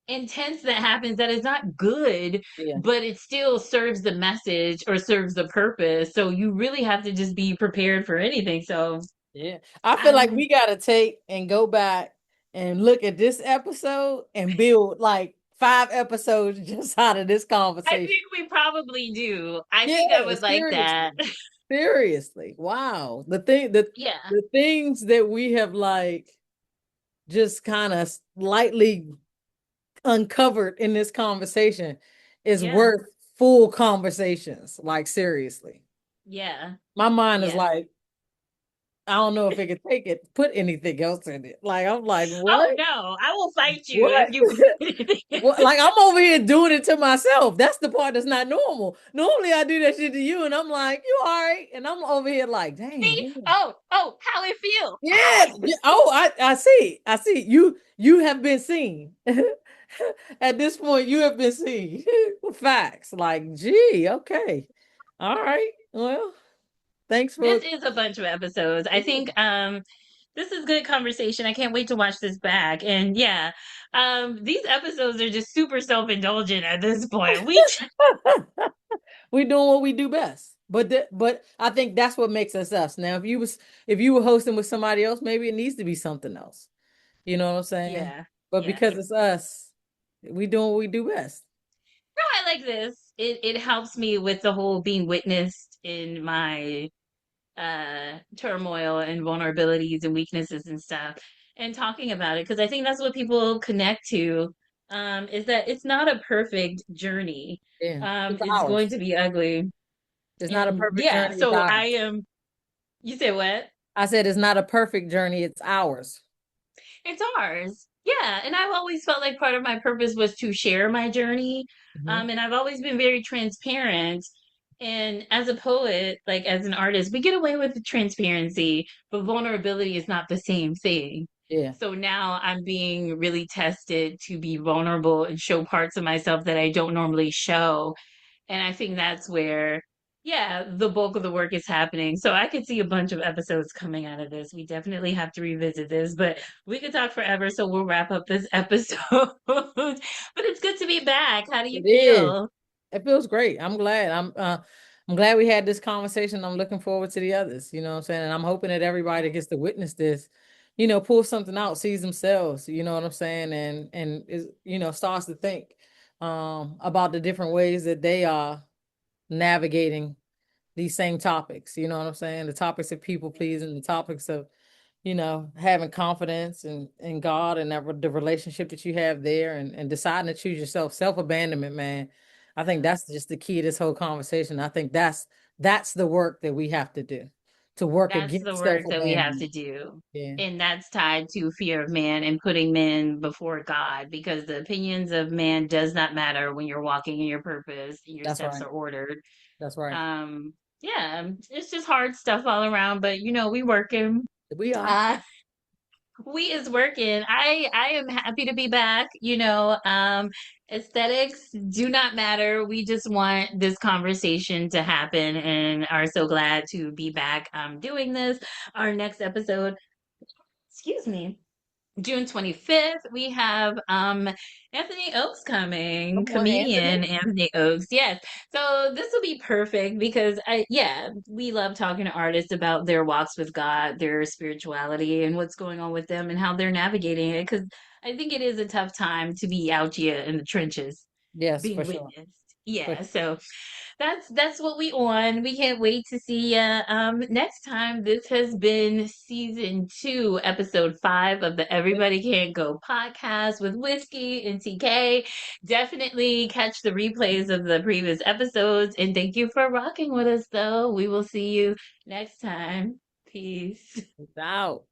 intense that happens that is not good, Yeah, but it still serves the message or serves the purpose. So you really have to just be prepared for anything. So yeah. I feel like I'm we gotta take and go back and look at this episode and build like 5 episodes just out of this I conversation. think we probably do. I think I Yeah, would like that. seriously. Seriously. Wow. Yeah. The things that we have like just kind of lightly uncovered in this conversation is Yeah. worth full conversations. Like seriously. Yeah. My mind is Yeah. like, I don't know if it could take it, put anything else in it. Like I'm like, what? Oh no, I will fight you if What? you put anything What? else. Like I'm over here doing it to myself. That's the part that's not normal. Normally I do that shit to you, and I'm like, you all right? And I'm over here like, dang, See? yeah. Oh, how it feel? Yeah. Yeah. Oh, I see. I see. You have been seen. At this point, you have been seen. Facts. Like, gee, okay. All right. Well, thanks This for is a bunch of episodes. I yeah. think this is good conversation. I can't wait to watch this back. And yeah, these episodes are just super self-indulgent at this point. We We doing what we do best. But I think that's what makes us us. Now, if you were hosting with somebody else, maybe it needs to be something else. You know what I'm saying? yeah. But Yeah. because it's us, we doing what we do best. No, I like this. It helps me with the whole being witnessed in my turmoil and vulnerabilities and weaknesses and stuff and talking about it because I think that's what people connect to is that it's not a perfect journey. Yeah. It's It's going ours. to be ugly. It's not a And perfect yeah, journey, it's so I ours. am you said what? I said it's not a perfect journey, it's ours. It's ours. Yeah, and I've always felt like part of my purpose was to share my journey. Mhm. And I've always been very transparent. And as a poet, like as an artist, we get away with the transparency, but vulnerability is not the same thing. Yeah, So now I'm being really tested to be vulnerable and show parts of myself that I don't normally show. And I think that's where, yeah, the bulk of the work is happening. So I could see a bunch of episodes coming out of this. We definitely have to revisit this, but we could talk forever. So we'll wrap up this episode. But it's good to be back. How do you it is. feel? It feels great. I'm glad we had this conversation. I'm looking forward to the others, you know what I'm saying? And I'm hoping that everybody that gets to witness this, pull something out, sees themselves, you know what I'm saying? And is, starts to think about the different ways that they are navigating these same topics, you know what I'm saying? The topics of people pleasing, the topics of having confidence in God and the relationship that you have there and deciding to choose yourself, self-abandonment, man. I think that's just the key to this whole conversation. I think that's the work that we have to do to work That's the against work that we have self-abandonment. to do. Yeah, And that's tied to fear of man and putting men before God because the opinions of man does not matter when you're walking in your purpose, your that's steps right. are ordered. That's right. Um, yeah, it's just hard stuff all around, but we working. We are. Uh, we is working. I am happy to be back. Aesthetics do not matter. We just want this conversation to happen and are so glad to be back doing this. Our next episode, excuse me, June 25th, we have Anthony Oakes coming, Come on, Anthony. comedian Anthony Oakes. Yes. So this will be perfect because we love talking to artists about their walks with God, their spirituality and what's going on with them and how they're navigating it cuz I think it is a tough time to be out here in the trenches Yes, for being sure. witnessed. For Yeah, sure. so that's what we on. We can't wait to see ya next time. This has been season 2, episode 5 of the Everybody Can't Go podcast with Whiskey and TK. Definitely catch the replays of the previous episodes and thank you for rocking with us though. We will see you next time. Peace. It's out.